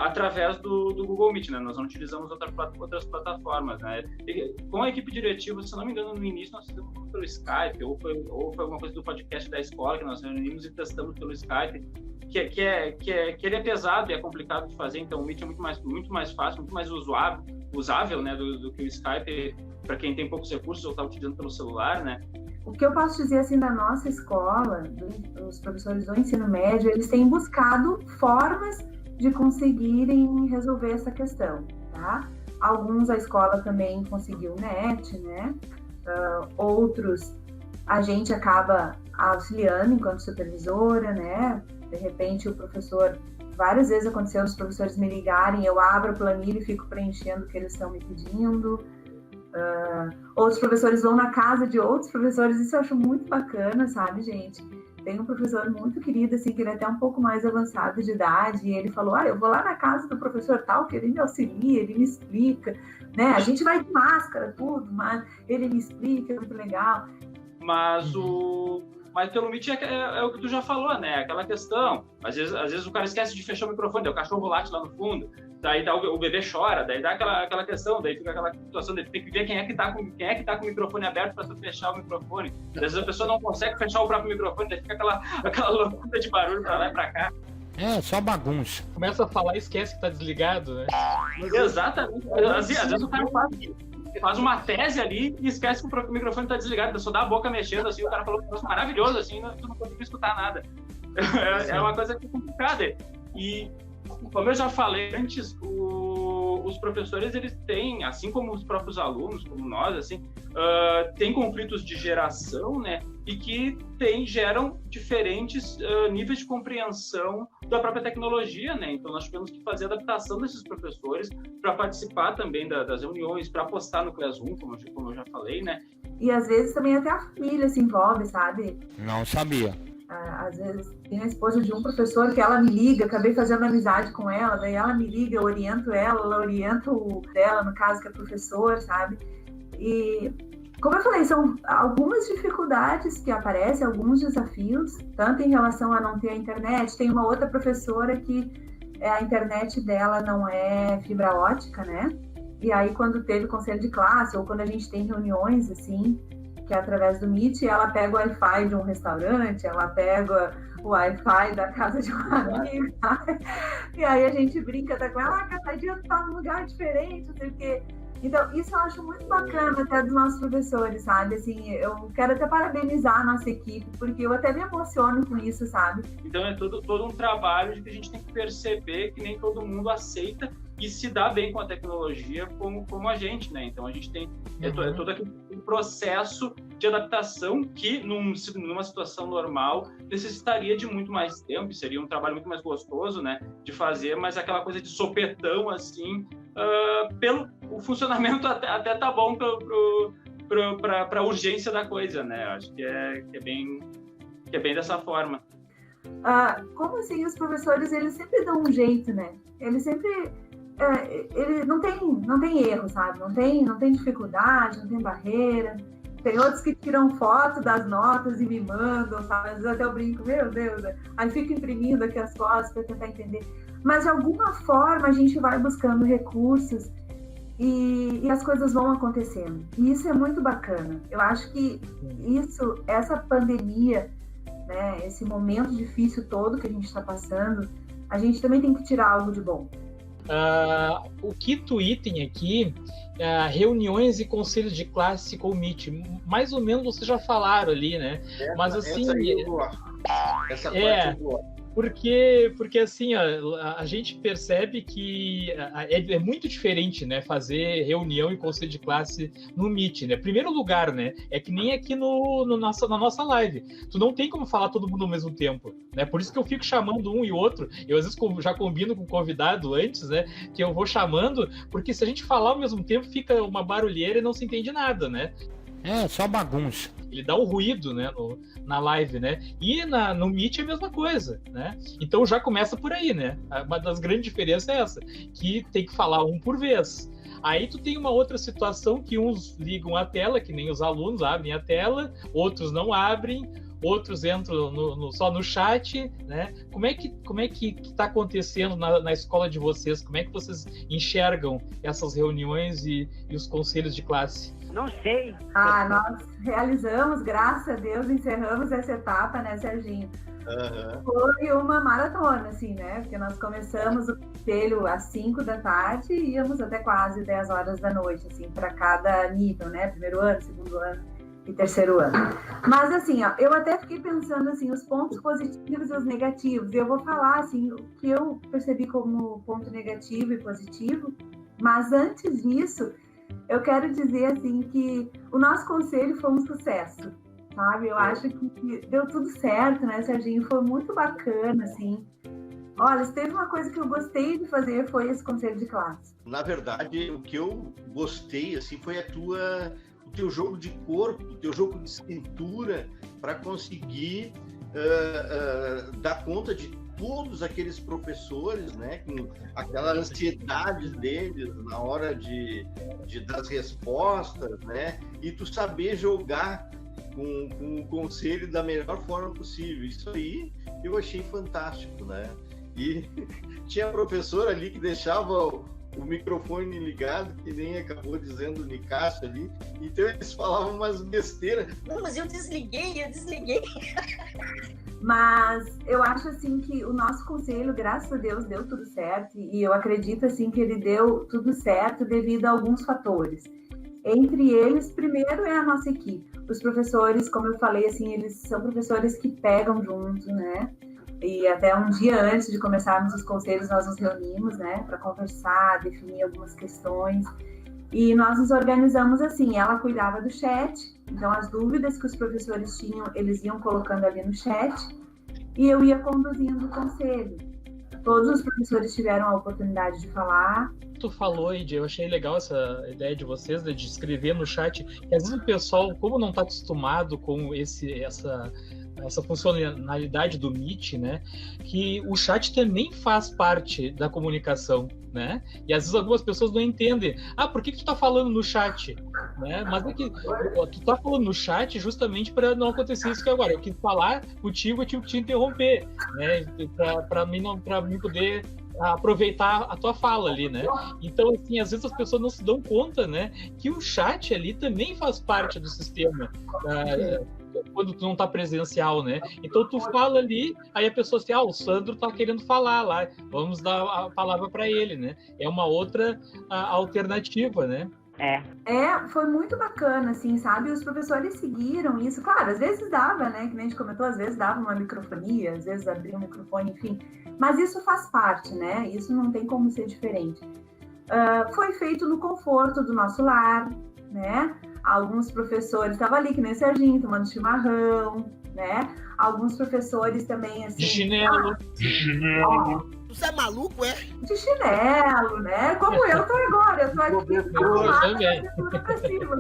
através do Google Meet, né? Nós não utilizamos outras plataformas, né? E, com a equipe diretiva, se não me engano, no início nós fizemos pelo Skype, ou foi alguma coisa do podcast da escola que nós reunimos e testamos pelo Skype, que ele é pesado e é complicado de fazer, então o Meet é muito mais fácil, muito mais usável, né, do que o Skype para quem tem poucos recursos ou está utilizando pelo celular, né? O que eu posso dizer, assim, da nossa escola, os professores do ensino médio, eles têm buscado formas de conseguirem resolver essa questão, tá? Alguns a escola também conseguiu net, né? Outros a gente acaba auxiliando enquanto supervisora, né? De repente o professor, várias vezes aconteceu os professores me ligarem, eu abro a planilha e fico preenchendo o que eles estão me pedindo. Outros professores vão na casa de outros professores, isso eu acho muito bacana, sabe, gente? Tem um professor muito querido, assim, que ele é até um pouco mais avançado de idade, e ele falou, eu vou lá na casa do professor tal, que ele me auxilia, ele me explica, né? A gente vai de máscara, tudo, mas ele me explica, é muito legal. Mas pelo Meet é o que tu já falou, né? Aquela questão, às vezes o cara esquece de fechar o microfone, daí o cachorro late lá no fundo, daí o bebê chora, daí dá aquela questão, daí fica aquela situação, daí tem que ver quem é que tá com o microfone aberto para tu fechar o microfone. Às vezes a pessoa não consegue fechar o próprio microfone, daí fica aquela loucura de barulho para lá e para cá. É, só bagunça. Começa a falar e esquece que tá desligado, né? Exatamente. Às vezes o cara faz uma tese ali e esquece que o microfone tá desligado, a pessoa dá a boca mexendo, assim, o cara falou um negócio maravilhoso, assim, tu não conseguiu escutar nada. É uma coisa que é complicada. E, como eu já falei antes, os os professores, eles têm, assim como os próprios alunos, como nós, assim, têm conflitos de geração, né, e que geram diferentes níveis de compreensão da própria tecnologia, né, então nós tivemos que fazer adaptação desses professores para participar também das reuniões, para postar no Classroom, como eu já falei, né. E às vezes também até a família se envolve, sabe? Não sabia. Às vezes tem a esposa de um professor que ela me liga, acabei fazendo amizade com ela, daí ela me liga, eu oriento ela orienta o dela, no caso que é professor, sabe? E como eu falei, são algumas dificuldades que aparecem, alguns desafios, tanto em relação a não ter a internet. Tem uma outra professora que a internet dela não é fibra ótica, né? E aí quando teve conselho de classe, ou quando a gente tem reuniões, assim, que é através do Meet, ela pega o Wi-Fi de um restaurante, ela pega o Wi-Fi da casa de um amigo, e aí a gente brinca com ela, cada dia tu tá num lugar diferente, não sei o quê. Então, isso eu acho muito bacana até dos nossos professores, sabe? Assim, eu quero até parabenizar a nossa equipe, porque eu até me emociono com isso, sabe? Então é todo um trabalho de que a gente tem que perceber que nem todo mundo aceita e se dá bem com a tecnologia como a gente, né? Então a gente tem todo aquele processo de adaptação que numa situação normal necessitaria de muito mais tempo, seria um trabalho muito mais gostoso, né, de fazer, mas aquela coisa de sopetão, assim, o funcionamento até tá bom para a urgência da coisa, né? Acho que é bem dessa forma. Como assim, os professores, eles sempre dão um jeito, né? Eles sempre... ele não tem erro, sabe? Não tem dificuldade, não tem barreira. Tem outros que tiram foto das notas e me mandam, sabe? Às vezes até eu brinco, meu Deus, aí fico imprimindo aqui as fotos para tentar entender. Mas de alguma forma a gente vai buscando recursos e as coisas vão acontecendo. E isso é muito bacana. Eu acho que essa pandemia, né, esse momento difícil todo que a gente está passando, a gente também tem que tirar algo de bom. O quinto item aqui, reuniões e conselhos de classe com o Meet. Mais ou menos vocês já falaram ali, né? Mas assim... Essa parte é boa. Porque assim, a gente percebe que é muito diferente, né, fazer reunião e conselho de classe no Meet, né? Primeiro lugar, né, é que nem aqui na nossa live. Tu não tem como falar todo mundo ao mesmo tempo, né? Por isso que eu fico chamando um e outro. Eu às vezes já combino com o convidado antes, né, que eu vou chamando, porque se a gente falar ao mesmo tempo fica uma barulheira e não se entende nada, né? É, só bagunça. Ele dá um ruído, né, na live, né? E no Meet é a mesma coisa, né? Então já começa por aí, né? Uma das grandes diferenças é essa, que tem que falar um por vez. Aí tu tem uma outra situação que uns ligam a tela, que nem os alunos abrem a tela, outros não abrem, outros entram só no chat, né? Como é que está acontecendo na escola de vocês? Como é que vocês enxergam essas reuniões e os conselhos de classe? Não sei. Nós realizamos, graças a Deus, encerramos essa etapa, né, Serginho? Uhum. Foi uma maratona, assim, né? Porque nós começamos o conselho às 5 da tarde e íamos até quase 10 horas da noite, assim, para cada nível, né? Primeiro ano, segundo ano e terceiro ano. Mas, assim, eu até fiquei pensando, assim, os pontos positivos e os negativos. E eu vou falar, assim, o que eu percebi como ponto negativo e positivo. Mas, antes disso, eu quero dizer, assim, que o nosso conselho foi um sucesso, sabe? Eu acho que deu tudo certo, né, Serginho? Foi muito bacana, assim. Olha, se teve uma coisa que eu gostei de fazer, foi esse conselho de classe. Na verdade, o que eu gostei, assim, foi o teu jogo de corpo, o teu jogo de cintura para conseguir dar conta de todos aqueles professores, né, com aquela ansiedade deles na hora de dar as respostas, né, e tu saber jogar com o conselho da melhor forma possível. Isso aí eu achei fantástico, né? E tinha professor ali que deixava o microfone ligado, que nem acabou dizendo o Nicásio ali, então eles falavam umas besteiras. Não, mas eu desliguei. Mas eu acho, assim, que o nosso conselho, graças a Deus, deu tudo certo, e eu acredito, assim, que ele deu tudo certo devido a alguns fatores. Entre eles, primeiro é a nossa equipe. Os professores, como eu falei, assim, eles são professores que pegam junto, né? E até um dia antes de começarmos os conselhos, nós nos reunimos, né, para conversar, definir algumas questões. E nós nos organizamos assim, ela cuidava do chat, então as dúvidas que os professores tinham, eles iam colocando ali no chat, e eu ia conduzindo o conselho. Todos os professores tiveram a oportunidade de falar. Tu falou, Ed, eu achei legal essa ideia de vocês, né, de escrever no chat, que às vezes o pessoal, como não está acostumado com essa funcionalidade do Meet, né, que o chat também faz parte da comunicação, né, e às vezes algumas pessoas não entendem, por que tu tá falando no chat, né, mas é que tu tá falando no chat justamente para não acontecer isso que agora, eu quis falar contigo, eu tive que te interromper, né, para mim poder aproveitar a tua fala ali, né? Então, assim, às vezes as pessoas não se dão conta, né, que o chat ali também faz parte do sistema, quando tu não tá presencial, né? Então tu fala ali, aí a pessoa assim, o Sandro tá querendo falar lá, vamos dar a palavra para ele, né? É uma outra alternativa, né? Foi muito bacana, assim, sabe? Os professores seguiram isso. Claro, às vezes dava, né? Que nem a gente comentou, às vezes dava uma microfonia, às vezes abria um microfone, enfim. Mas isso faz parte, né? Isso não tem como ser diferente. Foi feito no conforto do nosso lar, né? Alguns professores estavam ali, que nem o Serginho, tomando chimarrão, né? Alguns professores também, assim... De chinelo. Você é maluco, é? De chinelo, né? Como eu tô agora, eu tô aqui arrumada pra cima.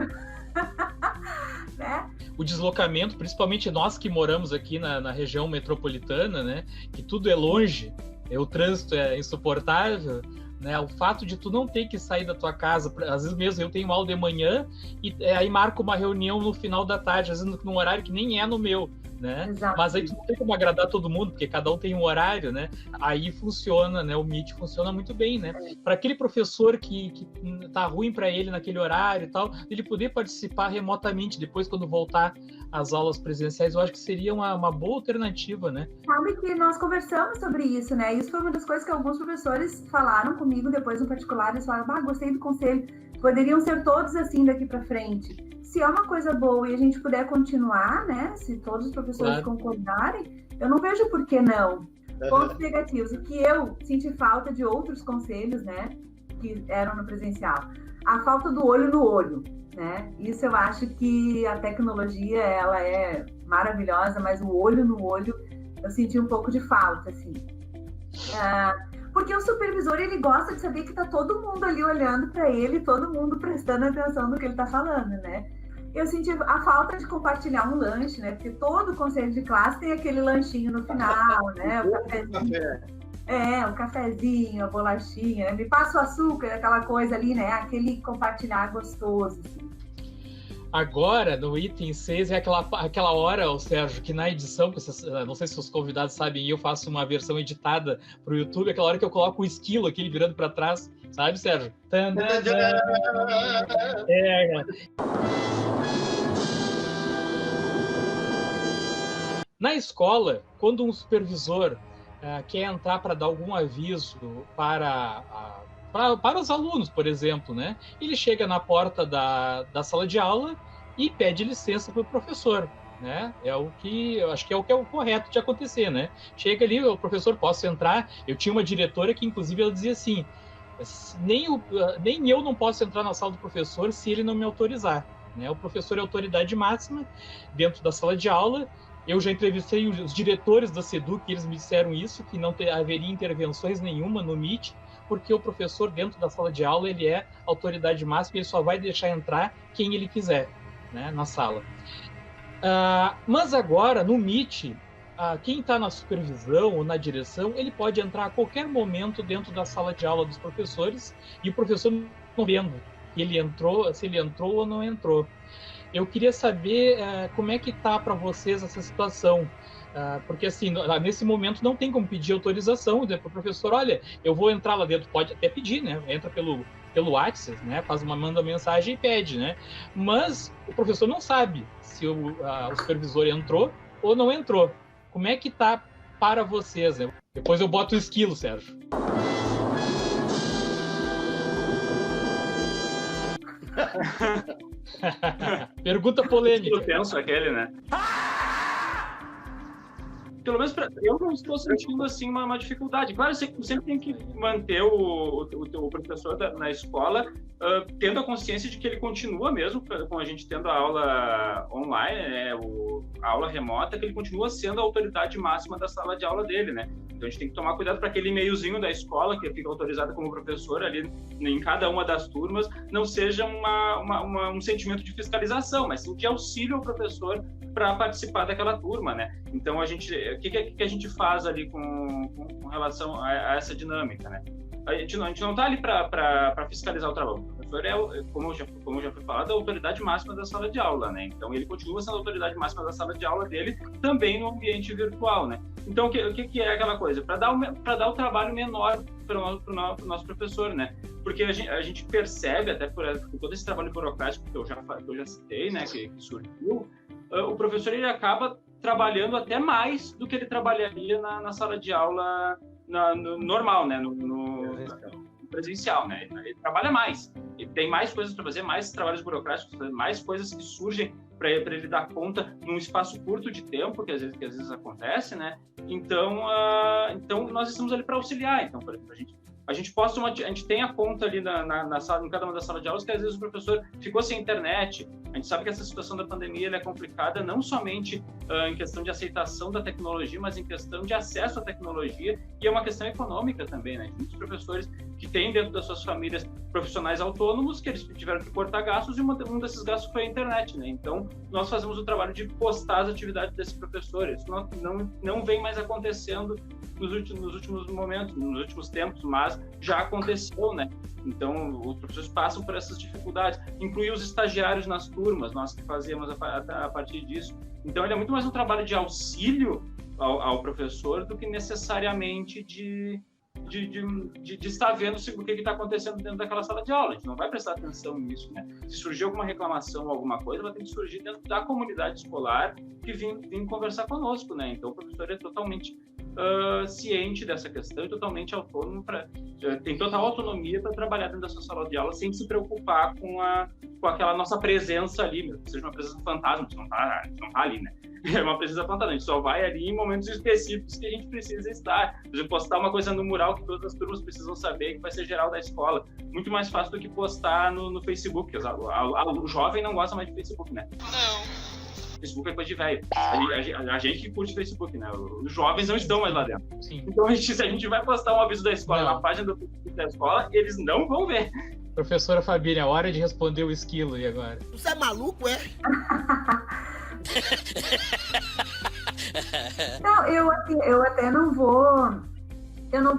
Né? O deslocamento, principalmente nós que moramos aqui na região metropolitana, né? Que tudo é longe, o trânsito é insuportável, né? O fato de tu não ter que sair da tua casa, às vezes mesmo eu tenho aula de manhã e aí marco uma reunião no final da tarde, às vezes num horário que nem é no meu, né? Exato. Mas aí tu não tem como agradar todo mundo, porque cada um tem um horário, né? Aí funciona, né? O Meet funciona muito bem, né? Para aquele professor que tá ruim para ele naquele horário e tal, ele poder participar remotamente depois quando voltar às aulas presenciais, eu acho que seria uma boa alternativa, né? Sabe que nós conversamos sobre isso, né? Isso foi uma das coisas que alguns professores falaram comigo depois no particular, eles falaram, gostei do conselho, poderiam ser todos assim daqui para frente. Se é uma coisa boa e a gente puder continuar, né? Se todos os professores concordarem, eu não vejo por que não. Pontos negativos. O que eu senti falta de outros conselhos, né? Que eram no presencial. A falta do olho no olho, né? Isso eu acho que a tecnologia, ela é maravilhosa, mas o olho no olho, eu senti um pouco de falta, assim. Porque o supervisor, ele gosta de saber que tá todo mundo ali olhando para ele, todo mundo prestando atenção no que ele tá falando, né? Eu senti a falta de compartilhar um lanche, né? Porque todo conselho de classe tem aquele lanchinho no final, né? O cafezinho. O cafezinho, a bolachinha, né? Me passa o açúcar, aquela coisa ali, né? Aquele compartilhar gostoso, assim. Agora, no item 6, é aquela hora, Sérgio, que na edição, não sei se os convidados sabem, eu faço uma versão editada para o YouTube, aquela hora que eu coloco o esquilo, aquele virando para trás, sabe, Sérgio? Na escola, quando um supervisor quer entrar para dar algum aviso para os alunos, por exemplo, né? Ele chega na porta da sala de aula e pede licença para o professor, né? Eu acho que é o correto de acontecer, né? Chega ali, o professor, posso entrar? Eu tinha uma diretora que, inclusive, ela dizia assim, nem eu não posso entrar na sala do professor se ele não me autorizar, né? O professor é autoridade máxima dentro da sala de aula. Eu já entrevistei os diretores da SEDUC, e eles me disseram isso, que não haveria intervenções nenhuma no Meet, porque o professor dentro da sala de aula, ele é autoridade máxima, ele só vai deixar entrar quem ele quiser, né, na sala. Mas agora, no Meet, quem está na supervisão ou na direção, ele pode entrar a qualquer momento dentro da sala de aula dos professores, e o professor não vendo se ele entrou ou não entrou. Eu queria saber como é que está para vocês essa situação, porque assim, nesse momento não tem como pedir autorização para o professor, olha, eu vou entrar lá dentro, pode até pedir, né? Entra pelo WhatsApp, né? Manda mensagem e pede, né? Mas o professor não sabe se o supervisor entrou ou não entrou. Como é que está para vocês, né? Depois eu boto o esquilo, Sérgio. Pergunta polêmica. Eu penso aquele, né? pelo menos eu não estou sentindo assim uma dificuldade. Claro, você sempre tem que manter o professor na escola tendo a consciência de que ele continua mesmo, com a gente tendo a aula online, a aula remota, que ele continua sendo a autoridade máxima da sala de aula dele, né? Então a gente tem que tomar cuidado para aquele meiozinho da escola, que fica autorizado como professor ali em cada uma das turmas, não seja um sentimento de fiscalização, mas sim de auxílio ao professor para participar daquela turma, né? Então o que a gente faz ali com relação a essa dinâmica, né? A gente não está ali para fiscalizar o trabalho. O professor é, como já foi falado, a autoridade máxima da sala de aula, né? Então ele continua sendo a autoridade máxima da sala de aula dele, também no ambiente virtual, né? Então o que é aquela coisa? Para dar o trabalho menor para o nosso professor, né? Porque a gente percebe, até por todo esse trabalho burocrático que eu já citei, né? Que surgiu, o professor ele acaba trabalhando até mais do que ele trabalharia na sala de aula no normal, né? No presencial, né? Ele trabalha mais, ele tem mais coisas para fazer, mais trabalhos burocráticos, mais coisas que surgem para ele dar conta num espaço curto de tempo, que às vezes acontece, né? Então nós estamos ali para auxiliar. Então, por exemplo, a gente tem a conta ali na sala, em cada uma das salas de aulas, que às vezes o professor ficou sem internet. A gente sabe que essa situação da pandemia ela é complicada, não somente em questão de aceitação da tecnologia, mas em questão de acesso à tecnologia, e é uma questão econômica também, né? Muitos professores que têm dentro das suas famílias profissionais autônomos, que eles tiveram que cortar gastos, e um desses gastos foi a internet, né? Então, nós fazemos o trabalho de postar as atividades desses professores. Isso não vem mais acontecendo nos últimos momentos, nos últimos tempos, mas já aconteceu, né? Então, os professores passam por essas dificuldades. Incluir os estagiários nas turmas, nós que fazíamos a partir disso. Então, ele é muito mais um trabalho de auxílio ao professor do que necessariamente de estar vendo o que está acontecendo dentro daquela sala de aula. A gente não vai prestar atenção nisso, né? Se surgir alguma reclamação, alguma coisa, vai ter que surgir dentro da comunidade escolar que vem conversar conosco, né? Então, o professor é totalmente ciente dessa questão e totalmente autônomo, tem total autonomia para trabalhar dentro da sua sala de aula sem se preocupar com aquela nossa presença ali, mesmo que seja uma presença fantasma, a gente não tá ali, né? É uma presença fantasma, a gente só vai ali em momentos específicos que a gente precisa estar. Por exemplo, postar uma coisa no mural que todas as turmas precisam saber, que vai ser geral da escola. Muito mais fácil do que postar no Facebook, porque o jovem não gosta mais de Facebook, né? Não. Facebook é coisa de velho. A gente que curte Facebook, né? Os jovens não estão mais lá dentro. Sim. Então, se a gente vai postar um aviso da escola na página do Facebook da escola, eles não vão ver. Professora Fabília, é hora de responder o esquilo e agora? Você é maluco, é? Não, eu até não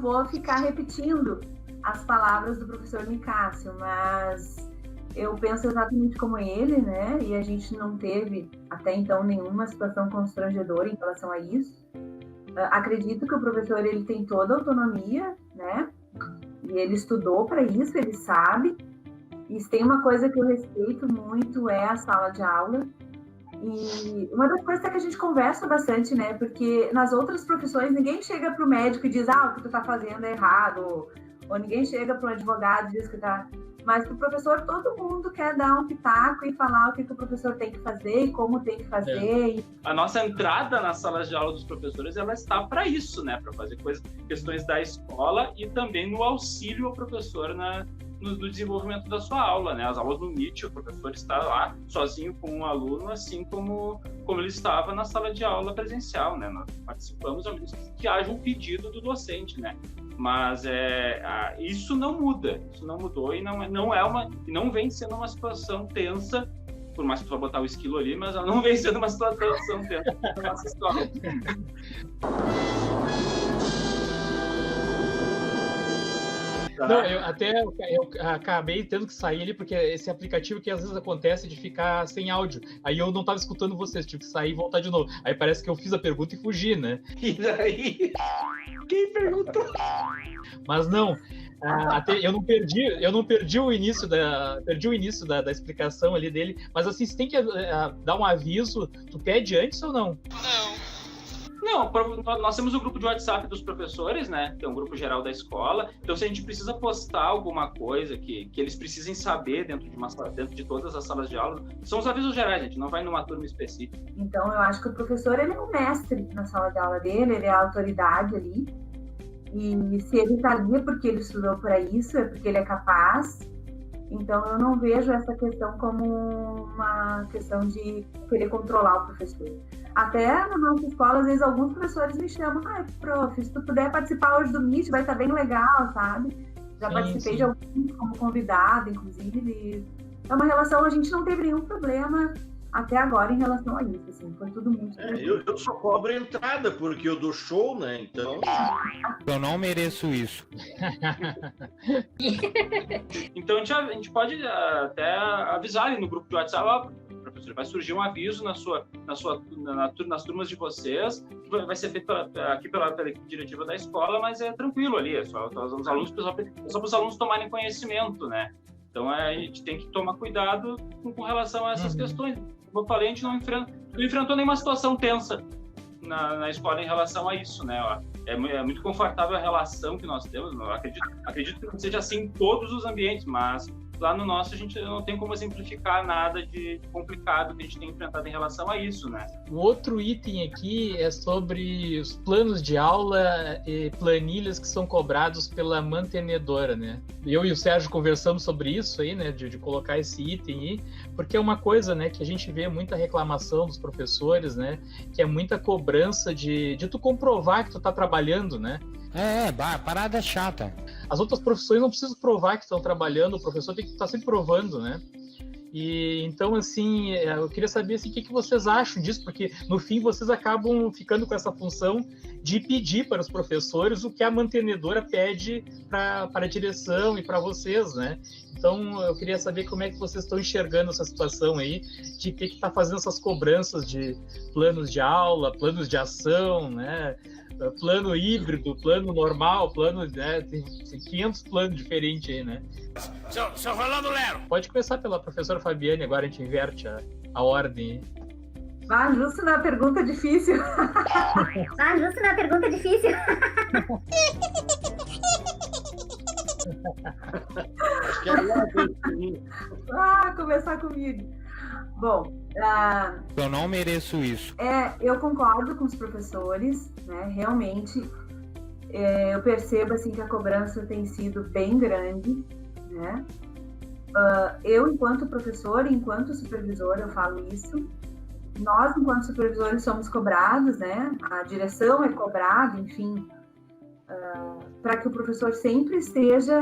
vou ficar repetindo as palavras do professor Nicásio, mas eu penso exatamente como ele, né? E a gente não teve até então nenhuma situação constrangedora em relação a isso. Acredito que o professor ele tem toda a autonomia, né? E ele estudou para isso, ele sabe. E se tem uma coisa que eu respeito muito é a sala de aula. E uma das coisas é que a gente conversa bastante, né? Porque nas outras profissões ninguém chega para o médico e diz o que tu tá fazendo é errado. Ou ninguém chega para um advogado e diz que tá... Mas para o professor, todo mundo quer dar um pitaco e falar o que o professor tem que fazer e como tem que fazer. A nossa entrada nas salas de aula dos professores, ela está para isso, né? Para fazer questões da escola e também no auxílio ao professor no desenvolvimento da sua aula, né? As aulas no Meet, o professor está lá sozinho com um aluno, assim como ele estava na sala de aula presencial, né? Nós participamos, a menos que haja um pedido do docente, né? Mas isso não muda, isso não mudou e não vem sendo uma situação tensa, por mais que tu vá botar o esquilo ali, mas ela não vem sendo uma situação tensa na nossa escola. Não, eu acabei tendo que sair ali, porque esse aplicativo que às vezes acontece de ficar sem áudio. Aí eu não estava escutando vocês, tive que sair e voltar de novo. Aí parece que eu fiz a pergunta e fugi, né? E daí? Quem perguntou? Mas não, eu não perdi o início da explicação ali dele, mas assim, você tem que dar um aviso, tu pede antes ou não? Não, nós temos o grupo de WhatsApp dos professores, né? Que é um grupo geral da escola. Então, se a gente precisa postar alguma coisa que eles precisem saber dentro de todas as salas de aula, são os avisos gerais, gente. Não vai numa turma específica. Então, eu acho que o professor, ele é um mestre na sala de aula dele, ele é a autoridade ali. E se ele está ali é porque ele estudou para isso, é porque ele é capaz. Então, eu não vejo essa questão como uma questão de querer controlar o professor. Até na nossa escola, às vezes, alguns professores me chamam, prof, se tu puder participar hoje do Meet, vai estar bem legal, sabe? Já participei de alguns como convidado, inclusive. É uma relação, a gente não teve nenhum problema até agora em relação a isso, assim, foi tudo muito eu só cobro entrada, porque eu dou show, né, então... Eu não mereço isso. Então, a gente pode até avisar ali no grupo de WhatsApp, professor, vai surgir um aviso nas turmas de vocês, vai ser feito aqui pela equipe diretiva da escola, mas é tranquilo ali, é só para os alunos tomarem conhecimento, né? Então, a gente tem que tomar cuidado com relação a essas questões. Como eu falei, a gente não enfrentou nenhuma situação tensa na escola em relação a isso, né? É muito confortável a relação que nós temos. Eu acredito que não seja assim em todos os ambientes, mas lá no nosso a gente não tem como simplificar nada de complicado que a gente tem enfrentado em relação a isso, né? O outro item aqui é sobre os planos de aula e planilhas que são cobrados pela mantenedora, né? Eu e o Sérgio conversamos sobre isso aí, né? De colocar esse item aí, porque é uma coisa, né? Que a gente vê muita reclamação dos professores, né? Que é muita cobrança de tu comprovar que tu tá trabalhando, né? Parada chata. As outras profissões não precisam provar que estão trabalhando, o professor tem que estar sempre provando, né? E então, assim, eu queria saber assim, o que vocês acham disso, porque no fim vocês acabam ficando com essa função de pedir para os professores o que a mantenedora pede para a direção e para vocês, né? Então, eu queria saber como é que vocês estão enxergando essa situação aí, de ter que estar fazendo essas cobranças de planos de aula, planos de ação, né? Plano híbrido, plano normal, plano, né? Tem 500 planos diferentes aí, né? Seu Rolando Lero. Pode começar pela professora Fabiane, agora a gente inverte a ordem. Justo na pergunta difícil. Justo na pergunta difícil. Acho que é começar comigo. Bom, eu não mereço isso. Eu concordo com os professores, né? Realmente, eu percebo assim que a cobrança tem sido bem grande, né? Eu, enquanto professor, enquanto supervisor, eu falo isso. Nós, enquanto supervisores, somos cobrados, né? A direção é cobrada, enfim, para que o professor sempre esteja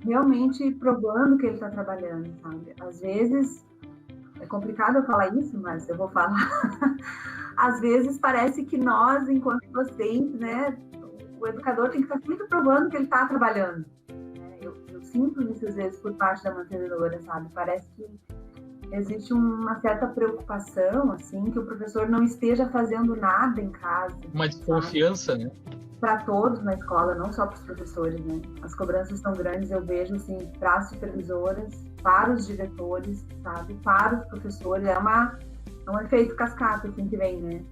realmente provando que ele está trabalhando, sabe? Às vezes é complicado eu falar isso, mas eu vou falar. Às vezes parece que nós, enquanto docentes, né, o educador tem que estar sempre provando que ele está trabalhando. Eu sinto isso às vezes por parte da mantenedora, sabe? Parece que existe uma certa preocupação, assim, que o professor não esteja fazendo nada em casa. Uma desconfiança, né? Para todos na escola, não só para os professores, né? As cobranças são grandes, eu vejo, assim, para as supervisoras, para os diretores, sabe? Para os professores, é um efeito cascata, assim, que vem, né?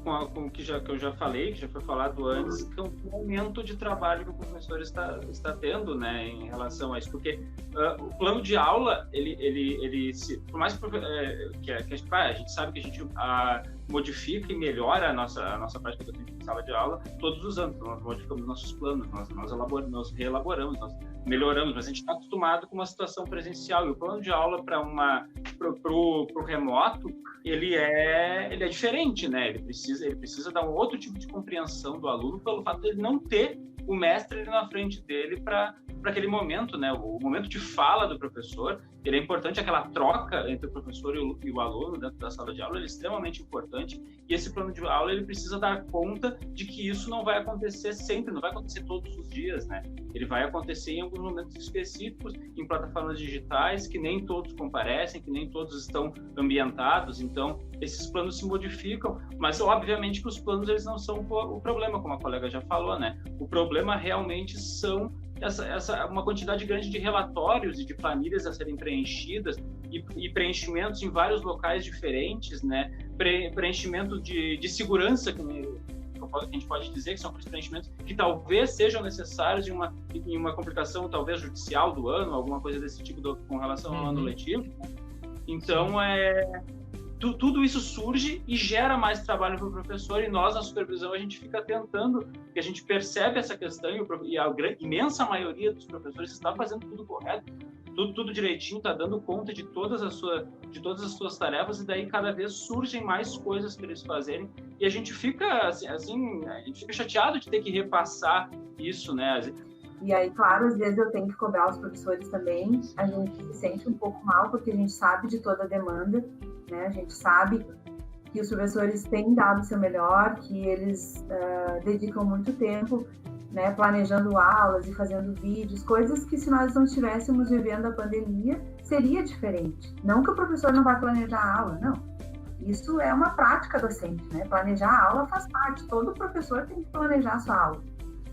Com o que eu já falei, que já foi falado antes, que é um aumento de trabalho que o professor está tendo, né, em relação a isso, porque o plano de aula, por mais que a gente sabe que a gente modifica e melhora a nossa prática docente em sala de aula todos os anos, nós modificamos nossos planos, nós reelaboramos, nós melhoramos, mas a gente está acostumado com uma situação presencial, e o plano de aula para o remoto, ele é diferente, né? Ele precisa dar um outro tipo de compreensão do aluno pelo fato de ele não ter o mestre ali na frente dele para aquele momento, né? O momento de fala do professor, ele é importante, aquela troca entre o professor e o aluno dentro da sala de aula, ele é extremamente importante, e esse plano de aula, ele precisa dar conta de que isso não vai acontecer sempre, não vai acontecer todos os dias, né? Ele vai acontecer em alguns momentos específicos, em plataformas digitais, que nem todos comparecem, que nem todos estão ambientados, então esses planos se modificam, mas obviamente que os planos eles não são o problema, como a colega já falou, né? O problema realmente são uma quantidade grande de relatórios e de planilhas a serem preenchidas e preenchimentos em vários locais diferentes, né? Preenchimento de segurança, que a gente pode dizer que são preenchimentos que talvez sejam necessários em uma complicação talvez judicial do ano, alguma coisa desse tipo com relação ao ano letivo. Então, tudo isso surge e gera mais trabalho para o professor, e nós, na supervisão, a gente fica tentando, porque a gente percebe essa questão e a imensa maioria dos professores está fazendo tudo correto, tudo direitinho, está dando conta de todas as suas tarefas, e daí cada vez surgem mais coisas para eles fazerem, e a gente fica assim, a gente fica chateado de ter que repassar isso, né? E aí, claro, às vezes eu tenho que cobrar os professores também, a gente se sente um pouco mal, porque a gente sabe de toda a demanda, né? A gente sabe que os professores têm dado o seu melhor, que eles dedicam muito tempo, né, planejando aulas e fazendo vídeos, coisas que se nós não estivéssemos vivendo a pandemia, seria diferente. Não que o professor não vai planejar a aula, não. Isso é uma prática docente, né? Planejar a aula faz parte, todo professor tem que planejar a sua aula.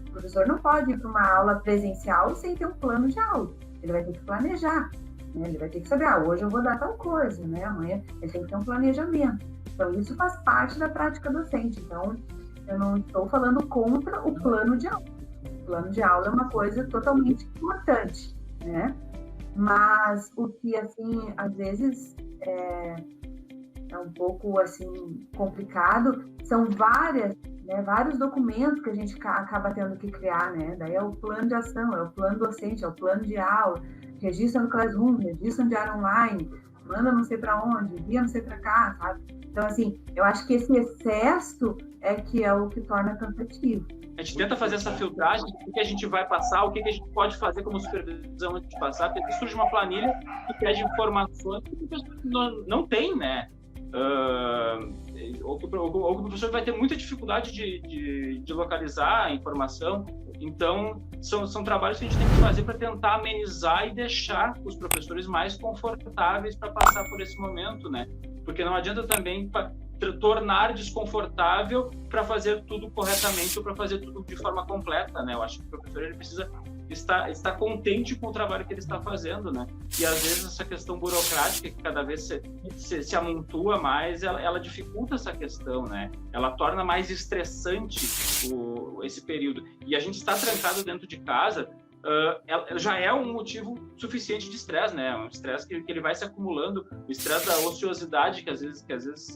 O professor não pode ir para uma aula presencial sem ter um plano de aula. Ele vai ter que planejar, né? Ele vai ter que saber, hoje eu vou dar tal coisa, né? Amanhã ele tem que ter um planejamento. Então, isso faz parte da prática docente. Então, eu não estou falando contra o plano de aula. O plano de aula é uma coisa totalmente importante, né? Mas o que, assim, às vezes é um pouco, assim, complicado, são vários documentos que a gente acaba tendo que criar, né? Daí é o plano de ação, é o plano docente, é o plano de aula, registra no Classroom, registra no Diário Online, manda não sei para onde, envia não sei para cá, sabe? Então, assim, eu acho que esse excesso é o que torna cansativo. A gente tenta fazer essa filtragem do que a gente vai passar, o que a gente pode fazer como supervisão antes de passar, porque surge uma planilha que pede informações que o professor não tem, né? Ou que o professor vai ter muita dificuldade de localizar a informação. Então, são trabalhos que a gente tem que fazer para tentar amenizar e deixar os professores mais confortáveis para passar por esse momento, né? Porque não adianta também tornar desconfortável para fazer tudo corretamente ou para fazer tudo de forma completa, né? Eu acho que o professor ele precisa estar contente com o trabalho que ele está fazendo, né? E às vezes essa questão burocrática que cada vez se amontoa mais, ela dificulta essa questão, né? Ela torna mais estressante esse período. E a gente está trancado dentro de casa, já é um motivo suficiente de estresse, né? Um estresse que ele vai se acumulando, o estresse da ociosidade que às vezes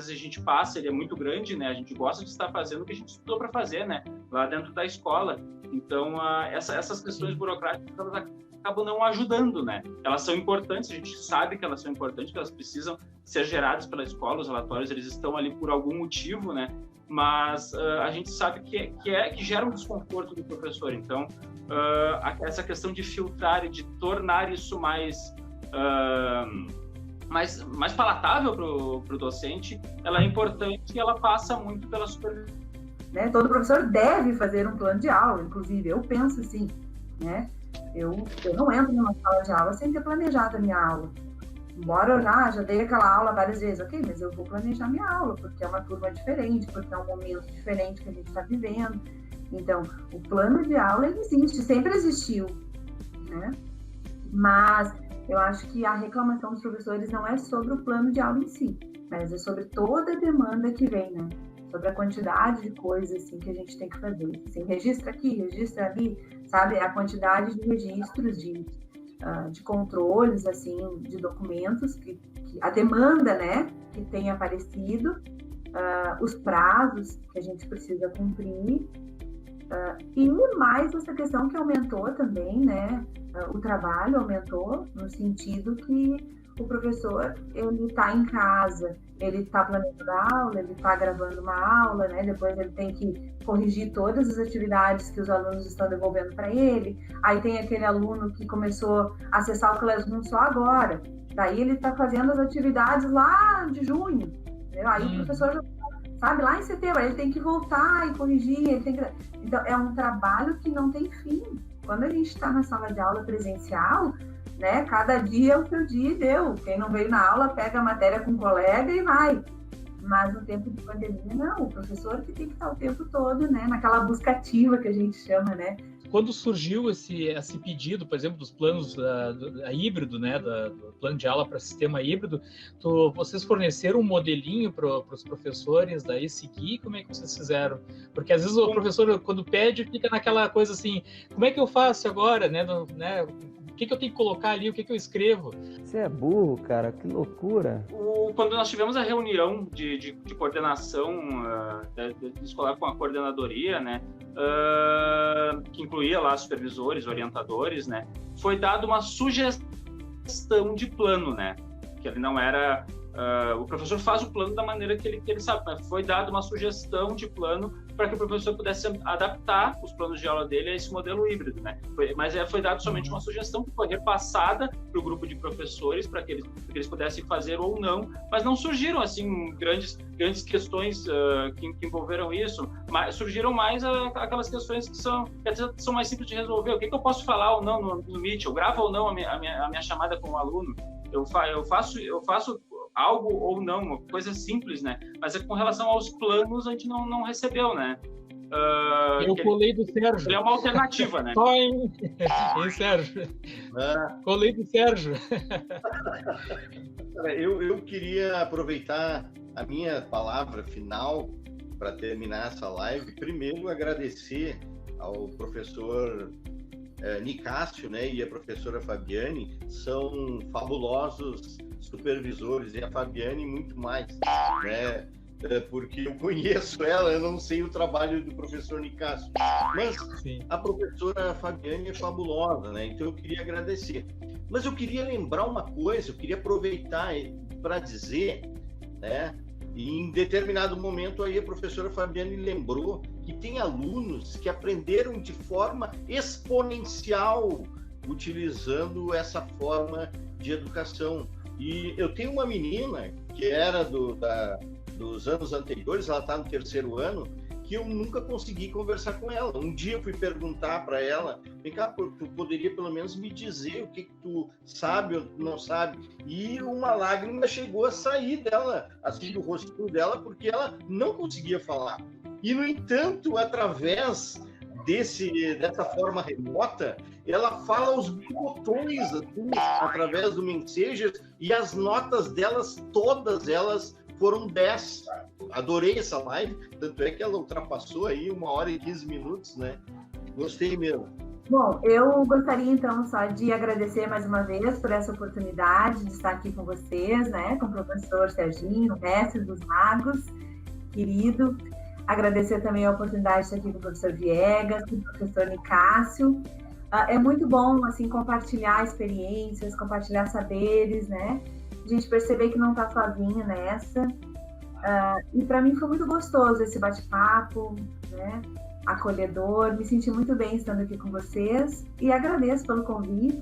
a gente passa, ele é muito grande, né? A gente gosta de estar fazendo o que a gente estudou para fazer, né? Lá dentro da escola. Então, essas questões burocráticas, elas acabam não ajudando, né? Elas são importantes, a gente sabe que elas são importantes, que elas precisam ser geradas pela escola, os relatórios, eles estão ali por algum motivo, né? Mas a gente sabe que gera um desconforto do professor. Então, essa questão de filtrar e de tornar isso mais palatável para o docente, ela é importante e ela passa muito pela supervisão. Né? Todo professor deve fazer um plano de aula, inclusive eu penso assim, né? Eu não entro numa sala de aula sem ter planejado a minha aula. Embora eu já dei aquela aula várias vezes, ok, mas eu vou planejar minha aula, porque é uma turma diferente, porque é um momento diferente que a gente está vivendo. Então, o plano de aula ele existe, sempre existiu, né? Mas eu acho que a reclamação dos professores não é sobre o plano de aula em si, mas é sobre toda a demanda que vem, né? Sobre a quantidade de coisas assim, que a gente tem que fazer. Assim, registra aqui, registra ali, sabe? A quantidade de registros, de controles, assim, de documentos, que a demanda, né, que tem aparecido, os prazos que a gente precisa cumprir, e mais essa questão que aumentou também, né? O trabalho aumentou no sentido que o professor, ele está em casa, ele está planejando a aula, ele está gravando uma aula, né? Depois ele tem que corrigir todas as atividades que os alunos estão devolvendo para ele. Aí tem aquele aluno que começou a acessar o Classroom só agora. Daí ele está fazendo as atividades lá de junho. Entendeu? Aí o professor já sabe, lá em setembro, ele tem que voltar e corrigir. Então, é um trabalho que não tem fim. Quando a gente está na sala de aula presencial, né, cada dia é o seu dia e deu. Quem não veio na aula pega a matéria com o colega e vai. Mas no tempo de pandemia, não, o professor que tem que estar o tempo todo, né, naquela busca ativa que a gente chama, né. Quando surgiu esse pedido, por exemplo, dos planos híbrido, né, do plano de aula para sistema híbrido, vocês forneceram um modelinho para os professores daí seguir? Como é que vocês fizeram? Porque às vezes o professor, quando pede, fica naquela coisa assim, como é que eu faço agora, né? O que eu tenho que colocar ali, o que eu escrevo? Você é burro, cara, que loucura. Quando nós tivemos a reunião de coordenação escolar com a coordenadoria, né, que incluía lá supervisores, orientadores, né, foi dada uma sugestão de plano, né, que ele não era... o professor faz o plano da maneira que ele sabe, mas foi dada uma sugestão de plano para que o professor pudesse adaptar os planos de aula dele a esse modelo híbrido, né? Mas foi dado somente uma sugestão que foi repassada para o grupo de professores para que eles pudessem fazer ou não, mas não surgiram assim grandes questões que envolveram isso, mas surgiram mais aquelas questões que são mais simples de resolver. O que eu posso falar ou não no Meet? Eu gravo ou não a minha chamada com o aluno? Eu faço algo ou não, uma coisa simples, né? Mas com relação aos planos, a gente não recebeu, né? Eu colei do Sérgio. Ele é uma alternativa, né? Só em Sérgio. Colei do Sérgio. Eu queria aproveitar a minha palavra final para terminar essa live. Primeiro, agradecer ao professor Nicásio, né, e a professora Fabiane, são fabulosos supervisores, e a Fabiane muito mais, né, porque eu conheço ela, eu não sei o trabalho do professor Nicásio, mas sim, a professora Fabiane é fabulosa, né, então eu queria agradecer. Mas eu queria lembrar uma coisa, eu queria aproveitar para dizer, né, e em determinado momento aí a professora Fabiane lembrou que tem alunos que aprenderam de forma exponencial utilizando essa forma de educação. E eu tenho uma menina que era dos anos anteriores, ela está no 3º ano, que eu nunca consegui conversar com ela. Um dia eu fui perguntar para ela, vem cá, tu poderia pelo menos me dizer o que tu sabe ou não sabe? E uma lágrima chegou a sair dela, assim, do rostinho dela, porque ela não conseguia falar. E, no entanto, através dessa forma remota, ela fala os botões, assim, através do Messenger, e as notas delas, todas elas, foram 10. Adorei essa live, tanto é que ela ultrapassou aí 1h e 15 minutos, né? Gostei mesmo. Bom, eu gostaria então só de agradecer mais uma vez por essa oportunidade de estar aqui com vocês, né? Com o professor Serginho, mestre dos magos, querido. Agradecer também a oportunidade de estar aqui com o professor Viegas, com o professor Nicásio. É muito bom, assim, compartilhar experiências, compartilhar saberes, né? A gente perceber que não está sozinho nessa. E para mim foi muito gostoso esse bate-papo, né? Acolhedor. Me senti muito bem estando aqui com vocês e agradeço pelo convite.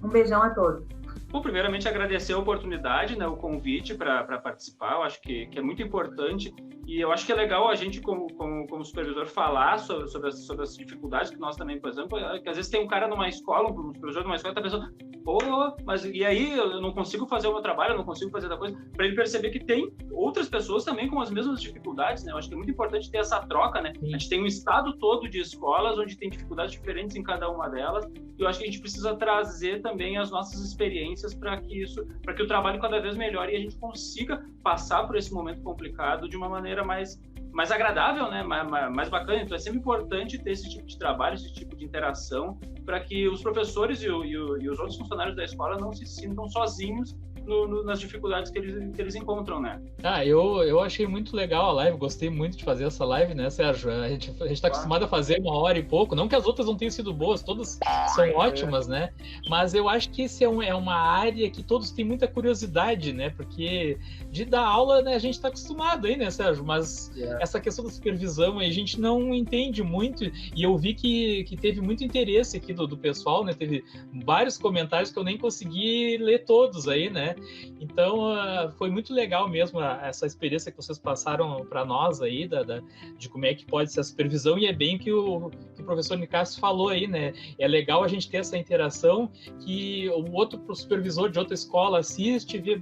Um beijão a todos. Bom, primeiramente agradecer a oportunidade, né, o convite para participar. Eu acho que é muito importante e eu acho que é legal a gente, como supervisor, falar sobre as dificuldades que nós também, por exemplo, que às vezes tem um cara numa escola, um supervisor numa escola, tá pensando, mas e aí eu não consigo fazer o meu trabalho, eu não consigo fazer da coisa, para ele perceber que tem outras pessoas também com as mesmas dificuldades, né? Eu acho que é muito importante ter essa troca, né? A gente tem um estado todo de escolas onde tem dificuldades diferentes em cada uma delas, e eu acho que a gente precisa trazer também as nossas experiências para que o trabalho cada vez melhore e a gente consiga passar por esse momento complicado de uma maneira mais agradável, né? Mais bacana. Então é sempre importante ter esse tipo de trabalho, esse tipo de interação, para que os professores e os outros funcionários da escola não se sintam sozinhos nas dificuldades que eles encontram, né? Eu achei muito legal a live, gostei muito de fazer essa live, né, Sérgio? A gente está acostumado a fazer 1h e pouco, não que as outras não tenham sido boas, todas são ótimas, né? Mas eu acho que esse é uma área que todos têm muita curiosidade, né? Porque de dar aula, né, a gente está acostumado aí, né, Sérgio? Mas essa questão da supervisão aí, a gente não entende muito, e eu vi que teve muito interesse aqui do pessoal, né? Teve vários comentários que eu nem consegui ler todos aí, né? Então, foi muito legal mesmo essa experiência que vocês passaram para nós aí, de como é que pode ser a supervisão, e é bem que o o professor Nicásio falou aí, né? É legal a gente ter essa interação que o outro supervisor de outra escola assiste e vê,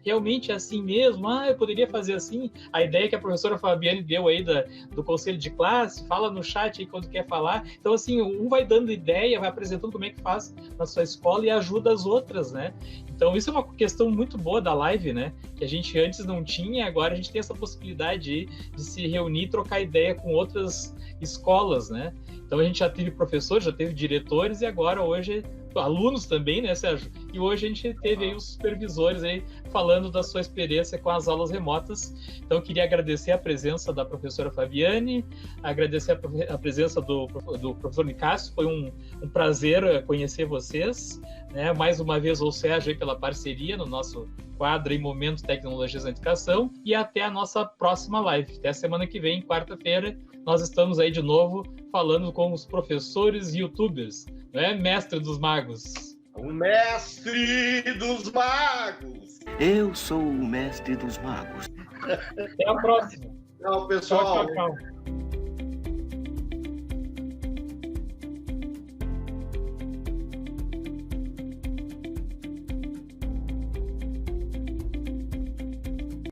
realmente é assim mesmo, eu poderia fazer assim. A ideia que a professora Fabiane deu aí do conselho de classe, fala no chat aí quando quer falar. Então, assim, um vai dando ideia, vai apresentando como é que faz na sua escola e ajuda as outras, né? Então, isso é uma questão muito boa da live, né? Que a gente antes não tinha, agora a gente tem essa possibilidade aí de se reunir e trocar ideia com outras escolas, né? Então, a gente já teve professores, já teve diretores e agora, hoje, alunos também, né, Sérgio? E hoje a gente teve aí os supervisores aí falando da sua experiência com as aulas remotas. Então, eu queria agradecer a presença da professora Fabiane, agradecer a presença do professor Nicásio, foi um prazer conhecer vocês, né? Mais uma vez, o Sérgio aí pela parceria no nosso quadro em Momento Tecnologias na Educação, e até a nossa próxima live. Até a semana que vem, quarta-feira, nós estamos aí de novo falando com os professores e youtubers, não é, mestre dos magos? O mestre dos magos! Eu sou o mestre dos magos. Até a próxima. Tchau, pessoal. Tchau.